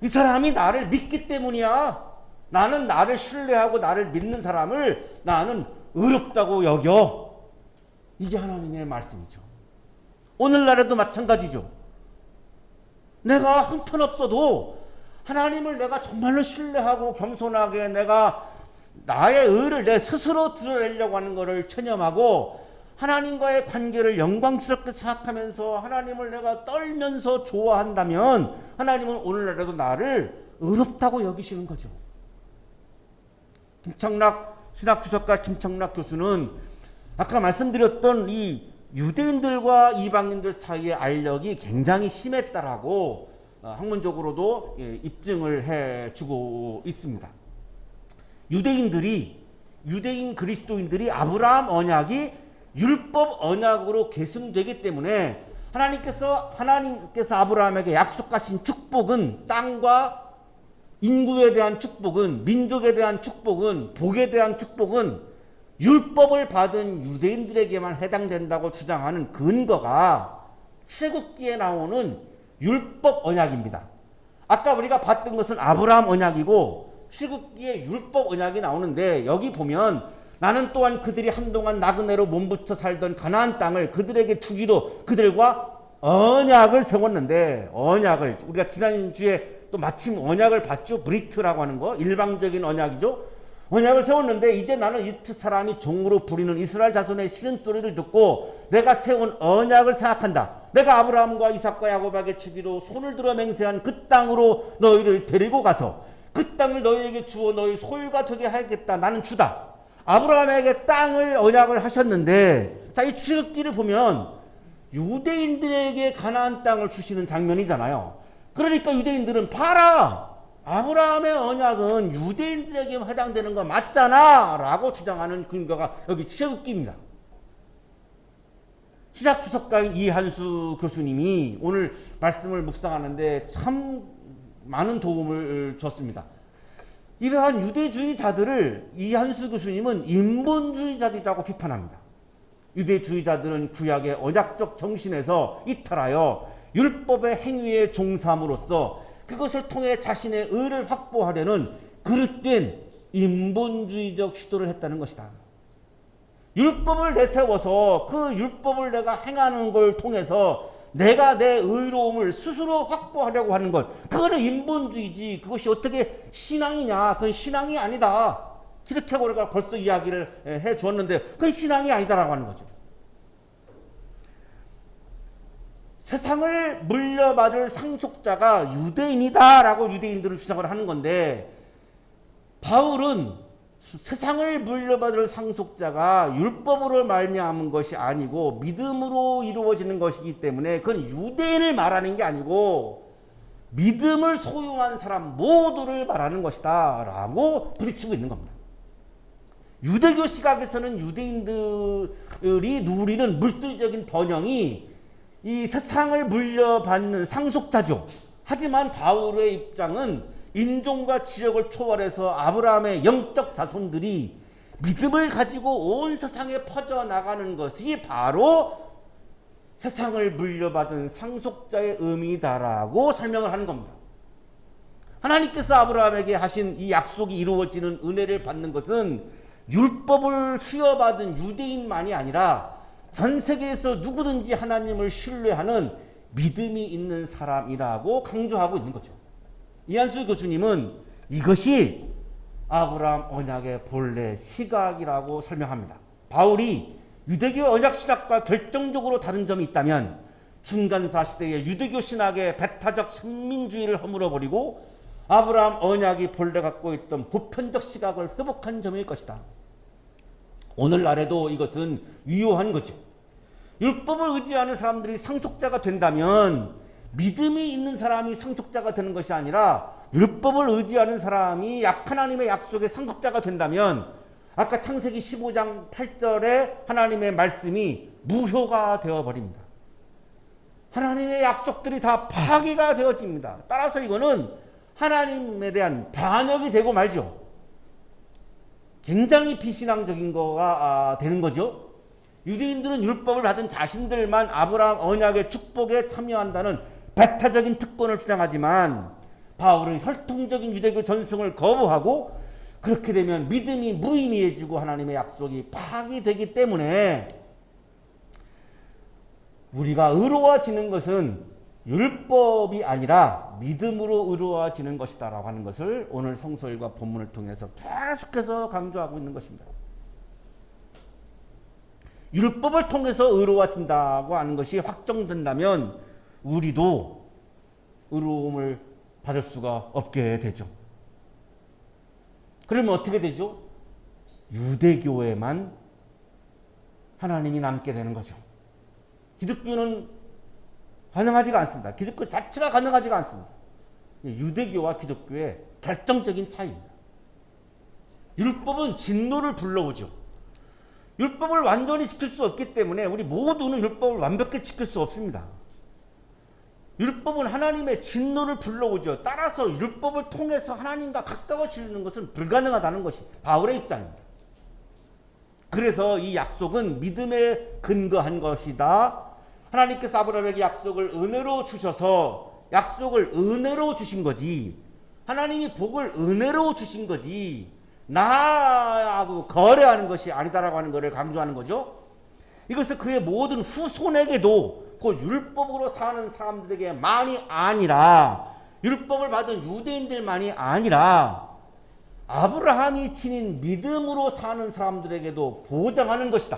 이 사람이 나를 믿기 때문이야. 나는 나를 신뢰하고 나를 믿는 사람을 나는 의롭다고 여겨. 이게 하나님의 말씀이죠. 오늘날에도 마찬가지죠. 내가 형편없어도 하나님을 내가 정말로 신뢰하고 겸손하게 내가 나의 의를 내 스스로 드러내려고 하는 것을 체념하고 하나님과의 관계를 영광스럽게 생각하면서 하나님을 내가 떨면서 좋아한다면 하나님은 오늘날에도 나를 의롭다고 여기시는 거죠. 신학주석가 김청락 교수는 아까 말씀드렸던 이 유대인들과 이방인들 사이의 알력이 굉장히 심했다라고 학문적으로도 입증을 해주고 있습니다. 유대인 그리스도인들이 아브라함 언약이 율법 언약으로 계승되기 때문에 하나님께서 아브라함에게 약속하신 축복은 땅과 인구에 대한 축복은, 민족에 대한 축복은, 복에 대한 축복은 율법을 받은 유대인들에게만 해당된다고 주장하는 근거가 출애굽기에 나오는 율법 언약입니다. 아까 우리가 봤던 것은 아브라함 언약이고 출애굽기에 율법 언약이 나오는데, 여기 보면 나는 또한 그들이 한동안 나그네로 몸부쳐 살던 가나안 땅을 그들에게 주기로 그들과 언약을 세웠는데, 언약을 우리가 지난주에 또 마침 언약을 봤죠. 브리트라고 하는 거, 일방적인 언약이죠. 언약을 세웠는데 이제 나는 이집트 사람이 종으로 부리는 이스라엘 자손의 싫은 소리를 듣고 내가 세운 언약을 생각한다. 내가 아브라함과 이삭과 야곱에게 주기로 손을 들어 맹세한 그 땅으로 너희를 데리고 가서 그 땅을 너희에게 주어 너희 소유가 되게 하겠다. 나는 주다. 아브라함에게 땅을 언약을 하셨는데, 자, 이 출애굽기를 보면 유대인들에게 가나안 땅을 주시는 장면이잖아요. 그러니까 유대인들은 봐라, 아브라함의 언약은 유대인들에게 해당되는 거 맞잖아 라고 주장하는 근거가 여기 출애굽기입니다. 신학주석가인 이한수 교수님이 오늘 말씀을 묵상하는데 참 많은 도움을 줬습니다. 이러한 유대주의자들을 이한수 교수님은 인본주의자들이라고 비판합니다. 유대주의자들은 구약의 언약적 정신에서 이탈하여 율법의 행위에 종삼으로써 그것을 통해 자신의 의를 확보하려는 그릇된 인본주의적 시도를 했다는 것이다. 율법을 내세워서 그 율법을 내가 행하는 걸 통해서 내가 내 의로움을 스스로 확보하려고 하는 것, 그거는 인본주의지. 그것이 어떻게 신앙이냐? 그건 신앙이 아니다. 이렇게 우리가 벌써 이야기를 해 주었는데 그건 신앙이 아니다라고 하는 거죠. 세상을 물려받을 상속자가 유대인이다라고 유대인들은 주장을 하는 건데, 바울은 세상을 물려받을 상속자가 율법으로 말미암은 것이 아니고 믿음으로 이루어지는 것이기 때문에 그건 유대인을 말하는 게 아니고 믿음을 소유한 사람 모두를 말하는 것이다 라고 부딪히고 있는 겁니다. 유대교 시각에서는 유대인들이 누리는 물질적인 번영이 이 세상을 물려받는 상속자죠. 하지만 바울의 입장은 인종과 지역을 초월해서 아브라함의 영적 자손들이 믿음을 가지고 온 세상에 퍼져나가는 것이 바로 세상을 물려받은 상속자의 의미다라고 설명을 하는 겁니다. 하나님께서 아브라함에게 하신 이 약속이 이루어지는 은혜를 받는 것은 율법을 수여받은 유대인만이 아니라 전 세계에서 누구든지 하나님을 신뢰하는 믿음이 있는 사람이라고 강조하고 있는 거죠. 이한수 교수님은 이것이 아브라함 언약의 본래 시각이라고 설명합니다. 바울이 유대교 언약 신학과 결정적으로 다른 점이 있다면 중간사 시대의 유대교 신학의 배타적 식민주의를 허물어버리고 아브라함 언약이 본래 갖고 있던 보편적 시각을 회복한 점일 것이다. 오늘날에도 이것은 유효한 거죠. 율법을 의지하는 사람들이 상속자가 된다면 믿음이 있는 사람이 상속자가 되는 것이 아니라 율법을 의지하는 사람이 하나님의 약속의 상속자가 된다면 아까 창세기 15장 8절에 하나님의 말씀이 무효가 되어버립니다. 하나님의 약속들이 다 파기가 되어집니다. 따라서 이거는 하나님에 대한 반역이 되고 말죠. 굉장히 비신앙적인 거가 되는 거죠. 유대인들은 율법을 받은 자신들만 아브라함 언약의 축복에 참여한다는 배타적인 특권을 주장하지만 바울은 혈통적인 유대교 전승을 거부하고 그렇게 되면 믿음이 무의미해지고 하나님의 약속이 파기되기 때문에 우리가 의로워지는 것은 율법이 아니라 믿음으로 의로워지는 것이다 라고 하는 것을 오늘 성서일과 본문을 통해서 계속해서 강조하고 있는 것입니다. 율법을 통해서 의로워진다고 하는 것이 확정된다면 우리도 의로움을 받을 수가 없게 되죠. 그러면 어떻게 되죠? 유대교에만 하나님이 남게 되는 거죠. 기독교는 가능하지가 않습니다. 기독교 자체가 가능하지가 않습니다. 유대교와 기독교의 결정적인 차이입니다. 율법은 진노를 불러오죠. 율법을 완전히 지킬 수 없기 때문에 우리 모두는 율법을 완벽히 지킬 수 없습니다. 율법은 하나님의 진노를 불러오죠. 따라서 율법을 통해서 하나님과 가까워지는 것은 불가능하다는 것이 바울의 입장입니다. 그래서 이 약속은 믿음에 근거한 것이다. 하나님께서 아브라함에게 약속을 은혜로 주셔서 약속을 은혜로 주신 거지. 하나님이 복을 은혜로 주신 거지. 나하고 거래하는 것이 아니다라고 하는 것을 강조하는 거죠. 이것을 그의 모든 후손에게도 그 율법으로 사는 사람들에게만이 아니라 율법을 받은 유대인들만이 아니라 아브라함이 지닌 믿음으로 사는 사람들에게도 보장하는 것이다.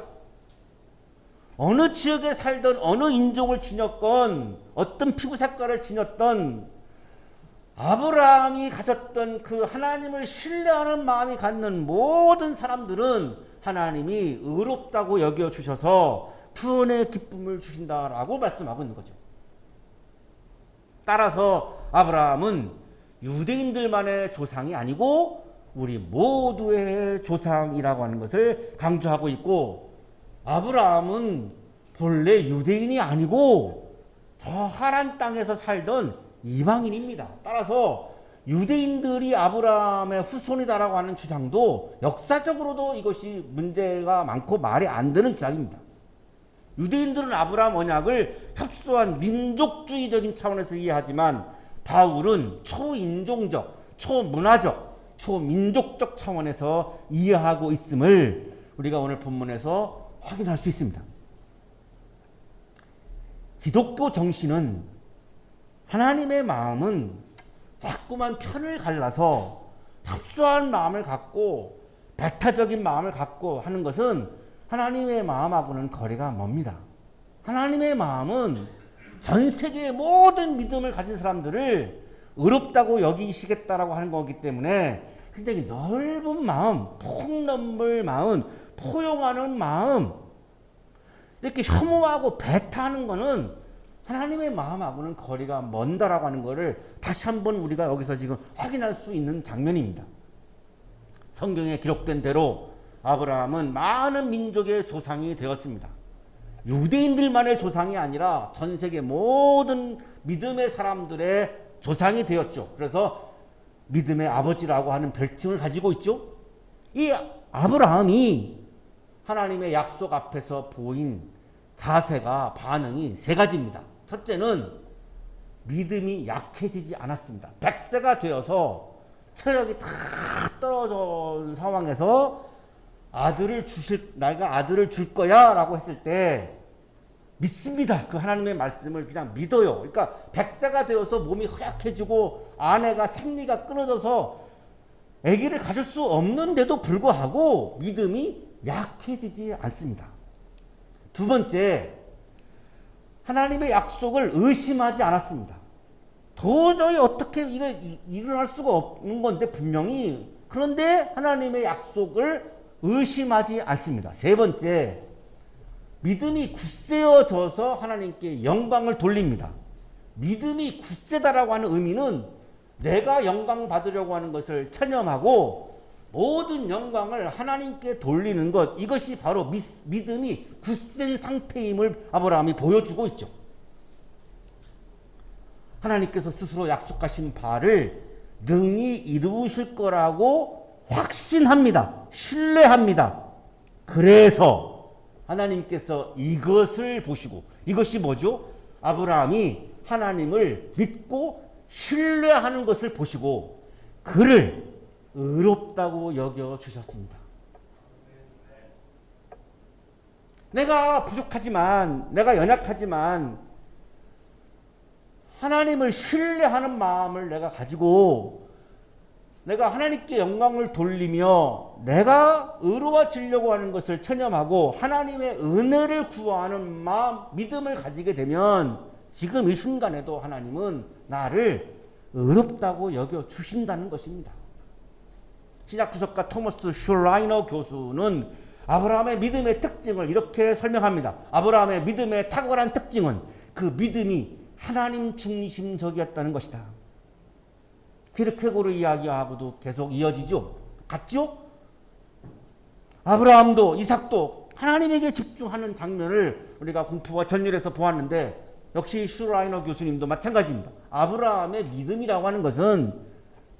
어느 지역에 살던 어느 인종을 지녔건 어떤 피부 색깔을 지녔던 아브라함이 가졌던 그 하나님을 신뢰하는 마음이 갖는 모든 사람들은 하나님이 의롭다고 여겨주셔서 구원의 기쁨을 주신다라고 말씀하고 있는 거죠. 따라서 아브라함은 유대인들만의 조상이 아니고 우리 모두의 조상이라고 하는 것을 강조하고 있고, 아브라함은 본래 유대인이 아니고 저 하란 땅에서 살던 이방인입니다. 따라서 유대인들이 아브라함의 후손이다라고 하는 주장도 역사적으로도 이것이 문제가 많고 말이 안 되는 주장입니다. 유대인들은 아브라함 언약을 협소한 민족주의적인 차원에서 이해하지만 바울은 초인종적, 초문화적, 초민족적 차원에서 이해하고 있음을 우리가 오늘 본문에서 확인할 수 있습니다. 기독교 정신은 하나님의 마음은 자꾸만 편을 갈라서 협소한 마음을 갖고 배타적인 마음을 갖고 하는 것은 하나님의 마음하고는 거리가 멉니다. 하나님의 마음은 전 세계의 모든 믿음을 가진 사람들을 의롭다고 여기시겠다라고 하는 거기 때문에 굉장히 넓은 마음, 폭넓은 마음, 포용하는 마음, 이렇게 혐오하고 배타하는 거는 하나님의 마음하고는 거리가 먼다라고 하는 것을 다시 한번 우리가 여기서 지금 확인할 수 있는 장면입니다. 성경에 기록된 대로 아브라함은 많은 민족의 조상이 되었습니다. 유대인들만의 조상이 아니라 전 세계 모든 믿음의 사람들의 조상이 되었죠. 그래서 믿음의 아버지라고 하는 별칭을 가지고 있죠. 이 아브라함이 하나님의 약속 앞에서 보인 자세가, 반응이 세 가지입니다. 첫째는 믿음이 약해지지 않았습니다. 100세가 되어서 체력이 다 떨어진 상황에서 내가 아들을 줄 거야 라고 했을 때 믿습니다. 그 하나님의 말씀을 그냥 믿어요. 그러니까 100세가 되어서 몸이 허약해지고 아내가 생리가 끊어져서 아기를 가질 수 없는데도 불구하고 믿음이 약해지지 않습니다. 두 번째, 하나님의 약속을 의심하지 않았습니다. 도저히 어떻게 이게 일어날 수가 없는 건데 분명히, 그런데 하나님의 약속을 의심하지 않습니다. 세 번째, 믿음이 굳세어져서 하나님께 영광을 돌립니다. 믿음이 굳세다라고 하는 의미는 내가 영광 받으려고 하는 것을 체념하고 모든 영광을 하나님께 돌리는 것, 이것이 바로 믿음이 굳센 상태임을 아브라함이 보여주고 있죠. 하나님께서 스스로 약속하신 바를 능히 이루실 거라고 확신합니다. 신뢰합니다. 그래서 하나님께서 이것을 보시고, 이것이 뭐죠? 아브라함이 하나님을 믿고 신뢰하는 것을 보시고 그를 의롭다고 여겨주셨습니다. 내가 부족하지만, 내가 연약하지만 하나님을 신뢰하는 마음을 내가 가지고 내가 하나님께 영광을 돌리며 내가 의로워지려고 하는 것을 체념하고 하나님의 은혜를 구하는 마음, 믿음을 가지게 되면 지금 이 순간에도 하나님은 나를 의롭다고 여겨주신다는 것입니다. 신약주석가 토머스 슐라이너 교수는 아브라함의 믿음의 특징을 이렇게 설명합니다. 아브라함의 믿음의 탁월한 특징은 그 믿음이 하나님 중심적이었다는 것이다. 키르케고르 이야기하고도 계속 이어지죠. 같죠? 아브라함도 이삭도 하나님에게 집중하는 장면을 우리가 공포와 전율에서 보았는데 역시 슈라이너 교수님도 마찬가지입니다. 아브라함의 믿음이라고 하는 것은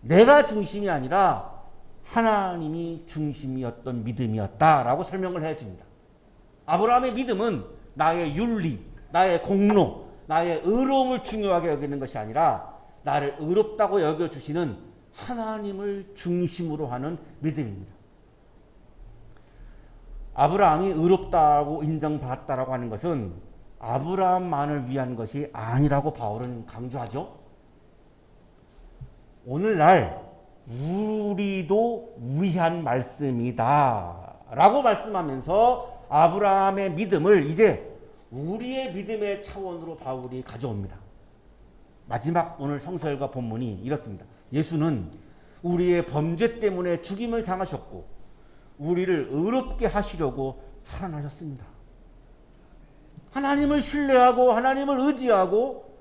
내가 중심이 아니라 하나님이 중심이었던 믿음이었다라고 설명을 해줍니다. 아브라함의 믿음은 나의 윤리, 나의 공로, 나의 의로움을 중요하게 여기는 것이 아니라 나를 의롭다고 여겨주시는 하나님을 중심으로 하는 믿음입니다. 아브라함이 의롭다고 인정받았다라고 하는 것은 아브라함만을 위한 것이 아니라고 바울은 강조하죠. 오늘날 우리도 위한 말씀이다 라고 말씀하면서 아브라함의 믿음을 이제 우리의 믿음의 차원으로 바울이 가져옵니다. 마지막 오늘 성서일과 본문이 이렇습니다. 예수는 우리의 범죄 때문에 죽임을 당하셨고 우리를 의롭게 하시려고 살아나셨습니다. 하나님을 신뢰하고 하나님을 의지하고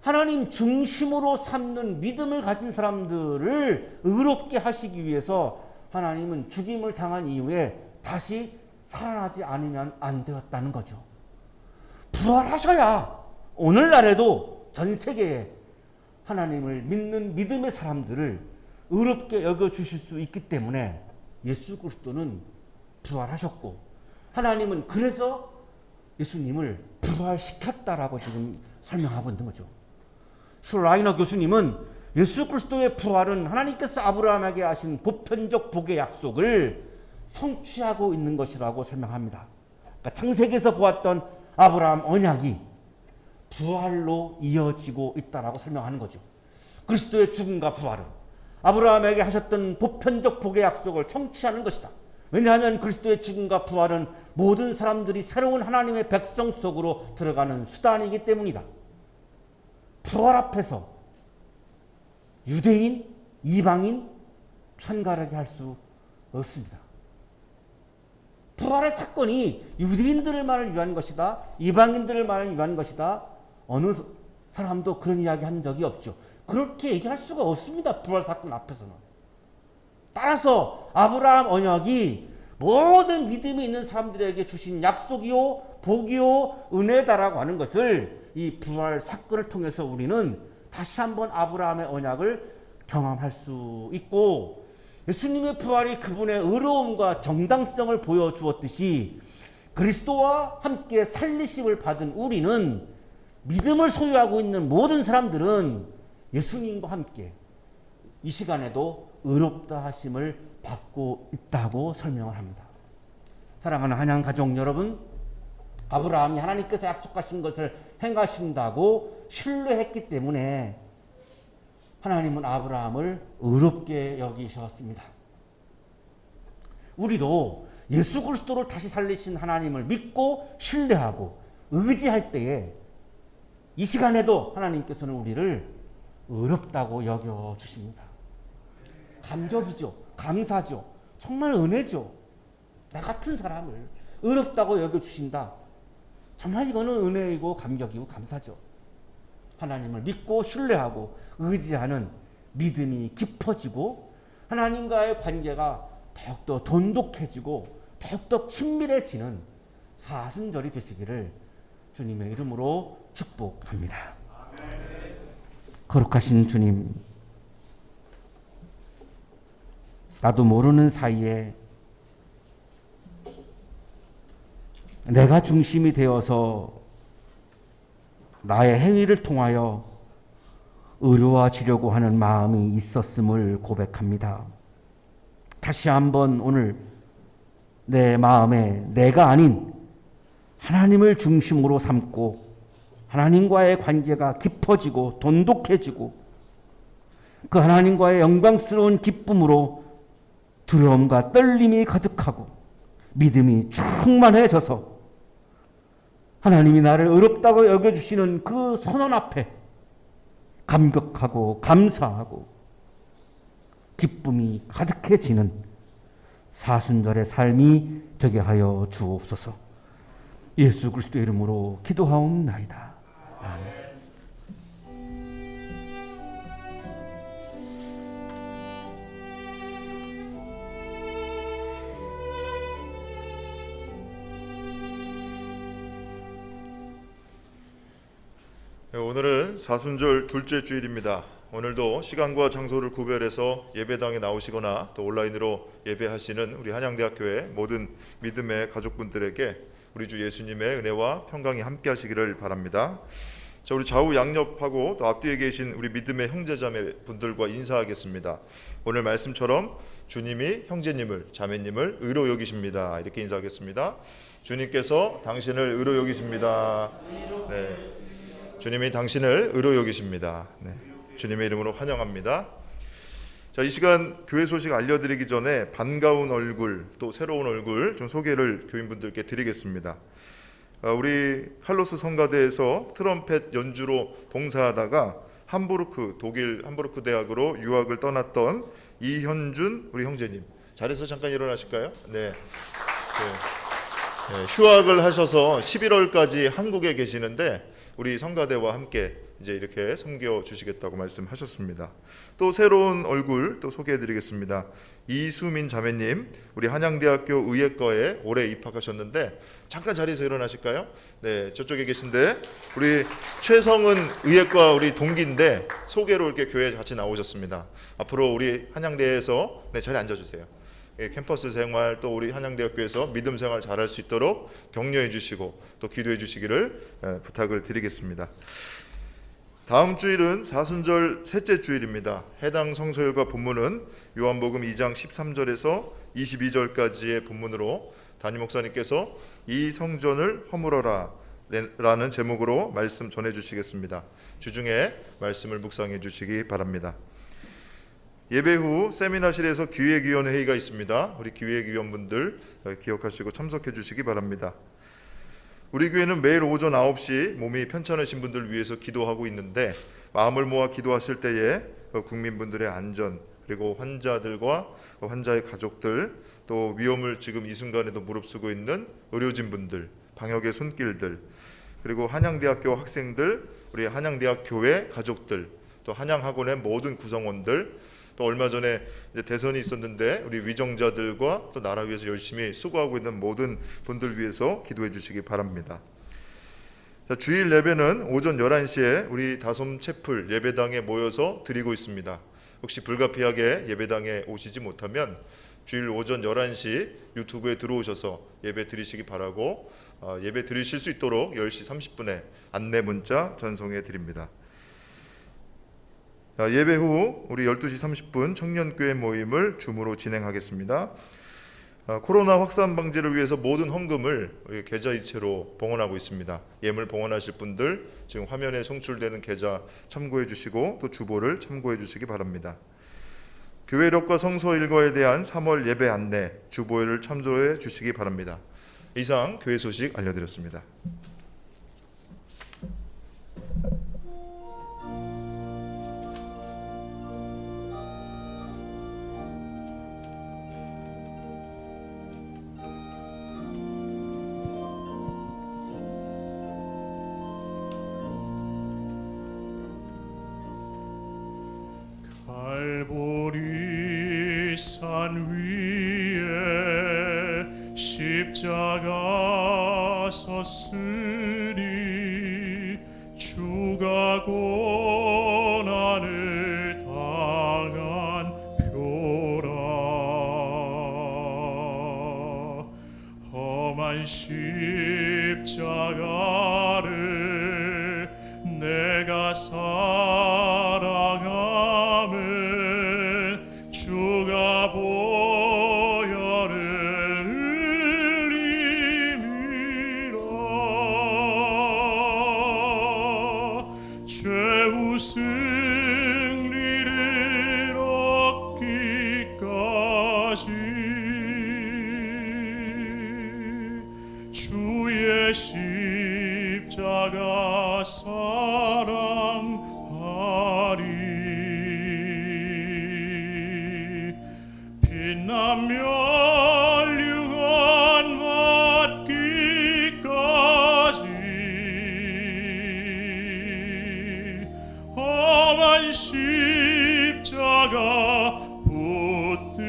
하나님 중심으로 삼는 믿음을 가진 사람들을 의롭게 하시기 위해서 하나님은 죽임을 당한 이후에 다시 살아나지 않으면 안 되었다는 거죠. 부활하셔야 오늘날에도 전 세계에 하나님을 믿는 믿음의 사람들을 의롭게 여겨주실 수 있기 때문에 예수 그리스도는 부활하셨고 하나님은 그래서 예수님을 부활시켰다라고 지금 설명하고 있는 거죠. 슐라이너 교수님은 예수 그리스도의 부활은 하나님께서 아브라함에게 하신 보편적 복의 약속을 성취하고 있는 것이라고 설명합니다. 그러니까 창세기에서 보았던 아브라함 언약이 부활로 이어지고 있다라고 설명하는 거죠. 그리스도의 죽음과 부활은 아브라함에게 하셨던 보편적 복의 약속을 성취하는 것이다. 왜냐하면 그리스도의 죽음과 부활은 모든 사람들이 새로운 하나님의 백성 속으로 들어가는 수단이기 때문이다. 부활 앞에서 유대인, 이방인 편가르게 할 수 없습니다. 부활의 사건이 유대인들만을 위한 것이다, 이방인들만을 위한 것이다, 어느 사람도 그런 이야기 한 적이 없죠. 그렇게 얘기할 수가 없습니다. 부활 사건 앞에서는. 따라서 아브라함 언약이 모든 믿음이 있는 사람들에게 주신 약속이요, 복이요, 은혜다라고 하는 것을 이 부활 사건을 통해서 우리는 다시 한번 아브라함의 언약을 경험할 수 있고, 예수님의 부활이 그분의 의로움과 정당성을 보여주었듯이 그리스도와 함께 살리심을 받은 우리는, 믿음을 소유하고 있는 모든 사람들은 예수님과 함께 이 시간에도 의롭다 하심을 받고 있다고 설명을 합니다. 사랑하는 한양 가족 여러분, 아브라함이 하나님께서 약속하신 것을 행하신다고 신뢰했기 때문에 하나님은 아브라함을 의롭게 여기셨습니다. 우리도 예수 그리스도를 다시 살리신 하나님을 믿고 신뢰하고 의지할 때에 이 시간에도 하나님께서는 우리를 의롭다고 여겨주십니다. 감격이죠. 감사죠. 정말 은혜죠. 나 같은 사람을 의롭다고 여겨주신다. 정말 이거는 은혜이고 감격이고 감사죠. 하나님을 믿고 신뢰하고 의지하는 믿음이 깊어지고 하나님과의 관계가 더욱더 돈독해지고 더욱더 친밀해지는 사순절이 되시기를 주님의 이름으로 축복합니다. 거룩하신 주님, 나도 모르는 사이에 내가 중심이 되어서 나의 행위를 통하여 의로워지려고 하는 마음이 있었음을 고백합니다. 다시 한번 오늘 내 마음에 내가 아닌 하나님을 중심으로 삼고 하나님과의 관계가 깊어지고 돈독해지고 그 하나님과의 영광스러운 기쁨으로 두려움과 떨림이 가득하고 믿음이 충만해져서 하나님이 나를 의롭다고 여겨주시는 그 선언 앞에 감격하고 감사하고 기쁨이 가득해지는 사순절의 삶이 되게 하여 주옵소서. 예수 그리스도의 이름으로 기도하옵나이다. 아멘. 오늘은 사순절 둘째 주일입니다. 오늘도 시간과 장소를 구별해서 예배당에 나오시거나 또 온라인으로 예배하시는 우리 한양대학교의 모든 믿음의 가족분들에게 우리 주 예수님의 은혜와 평강이 함께 하시기를 바랍니다. 자, 우리 좌우 양옆하고 또 앞뒤에 계신 우리 믿음의 형제자매 분들과 인사하겠습니다. 오늘 말씀처럼 주님이 형제님을 자매님을 의로 여기십니다. 이렇게 인사하겠습니다. 주님께서 당신을 의로 여기십니다. 네. 주님이 당신을 의로 여기십니다. 네. 주님의 이름으로 환영합니다. 자, 이 시간 교회 소식 알려드리기 전에 반가운 얼굴 또 새로운 얼굴 좀 소개를 교인분들께 드리겠습니다. 우리 칼로스 성가대에서 트럼펫 연주로 봉사하다가 독일 함부르크 대학으로 유학을 떠났던 이현준 우리 형제님, 자리에서 잠깐 일어나실까요? 네. 휴학을 하셔서 11월까지 한국에 계시는데 우리 성가대와 함께 이제 이렇게 섬겨 주시겠다고 말씀하셨습니다. 또 새로운 얼굴 또 소개해드리겠습니다. 이수민 자매님, 우리 한양대학교 의예과에 올해 입학하셨는데 잠깐 자리에서 일어나실까요? 네, 저쪽에 계신데 우리 최성은 의예과 우리 동기인데 소개로 이렇게 교회에 같이 나오셨습니다. 앞으로 우리 한양대에서 자리에 앉아주세요. 캠퍼스 생활 또 우리 한양대학교에서 믿음 생활 잘할 수 있도록 격려해 주시고 또 기도해 주시기를 부탁을 드리겠습니다. 다음 주일은 사순절 셋째 주일입니다. 해당 성서일과 본문은 요한복음 2장 13절에서 22절까지의 본문으로 담임 목사님께서 이 성전을 허물어라 라는 제목으로 말씀 전해 주시겠습니다. 주중에 말씀을 묵상해 주시기 바랍니다. 예배 후 세미나실에서 기획위원 회의가 있습니다. 우리 기획위원분들 기억하시고 참석해 주시기 바랍니다. 우리 교회는 매일 오전 9시 몸이 편찮으신 분들을 위해서 기도하고 있는데 마음을 모아 기도하실 때에 국민분들의 안전 그리고 환자들과 환자의 가족들 또 위험을 지금 이 순간에도 무릅쓰고 있는 의료진분들, 방역의 손길들 그리고 한양대학교 학생들, 우리 한양대학교의 가족들 또 한양학원의 모든 구성원들 또 얼마 전에 이제 대선이 있었는데 우리 위정자들과 또 나라 위해서 열심히 수고하고 있는 모든 분들 위해서 기도해 주시기 바랍니다. 자, 주일 예배는 오전 11시에 우리 다솜 채플 예배당에 모여서 드리고 있습니다. 혹시 불가피하게 예배당에 오시지 못하면 주일 오전 11시 유튜브에 들어오셔서 예배 드리시기 바라고, 예배 드리실 수 있도록 10시 30분에 안내 문자 전송해 드립니다. 예배 후 우리 12시 30분 청년교회 모임을 줌으로 진행하겠습니다. 코로나 확산 방지를 위해서 모든 헌금을 우리 계좌이체로 봉헌하고 있습니다. 예물 봉헌하실 분들 지금 화면에 송출되는 계좌 참고해 주시고 또 주보를 참고해 주시기 바랍니다. 교회 이력과 성서 일과에 대한 3월 예배 안내 주보를 참조해 주시기 바랍니다. 이상 교회 소식 알려드렸습니다. 갈보리 산 위에 십자가 섰으니 주가 고난을 당한 표라. 험한 십자가를 내가 사랑함은 주가 보혈을 흘림이라. 죄우 승리를 얻기까지 주의 십자가 사랑하리. 빛나며 멸류관 받기까지 험한 십자가 붙들겠네.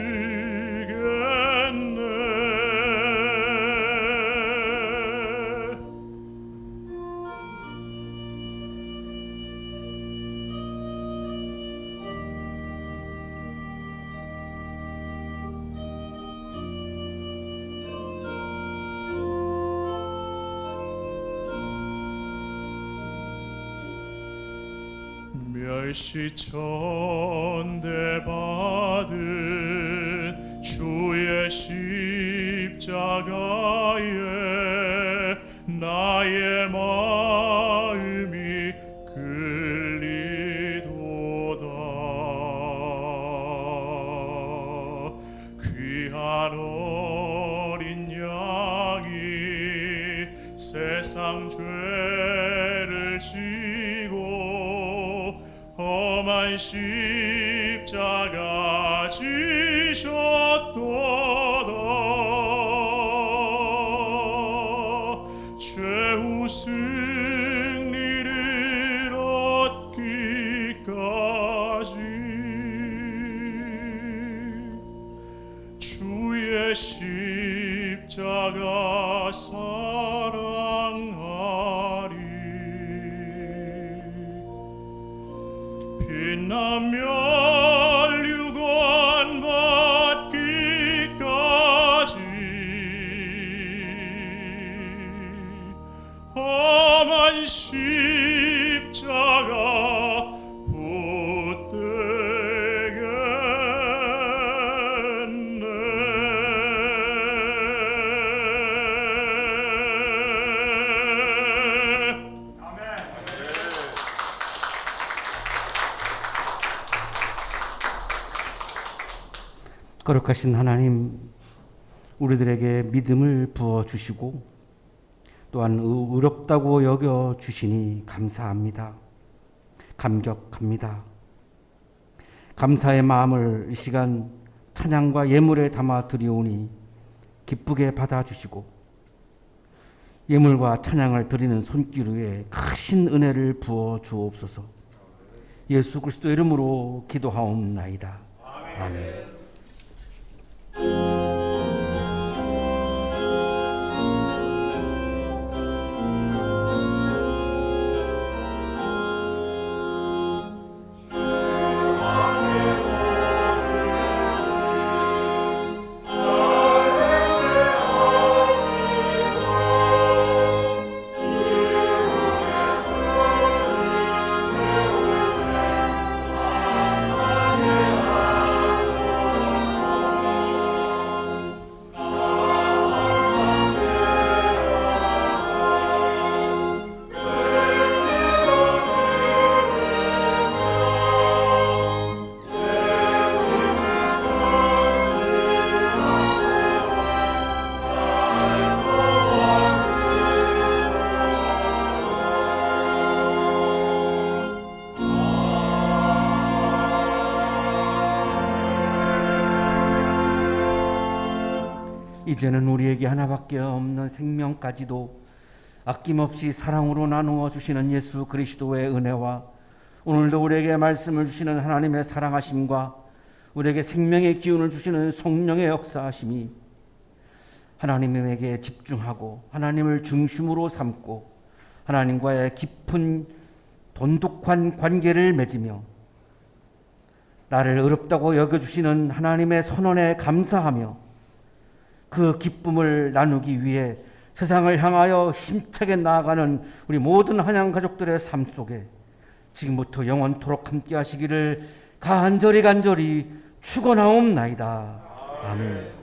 멸시천대 받은 주의 십자가에 나의 마음이 끌리도다. 귀한 어린 양이 세상 죄를 지고 험한 십자가 지셨도다. 죄우 승리를 얻기까지 주의 십자가 사랑하리. 빛나며 멸류관 받기까지 험한 십자가 거룩하신 하나님, 우리들에게 믿음을 부어주시고 또한 의롭다고 여겨주시니 감사합니다. 감격합니다. 감사의 마음을 이 시간 찬양과 예물에 담아 드리오니 기쁘게 받아주시고 예물과 찬양을 드리는 손길 위에 크신 은혜를 부어 주옵소서. 예수 그리스도 이름으로 기도하옵나이다. 아멘. 이제는 우리에게 하나밖에 없는 생명까지도 아낌없이 사랑으로 나누어 주시는 예수 그리스도의 은혜와 오늘도 우리에게 말씀을 주시는 하나님의 사랑하심과 우리에게 생명의 기운을 주시는 성령의 역사하심이 하나님에게 집중하고 하나님을 중심으로 삼고 하나님과의 깊은 돈독한 관계를 맺으며 나를 어렵다고 여겨주시는 하나님의 선언에 감사하며 그 기쁨을 나누기 위해 세상을 향하여 힘차게 나아가는 우리 모든 한양 가족들의 삶 속에 지금부터 영원토록 함께 하시기를 간절히 축원하옵나이다. 아멘.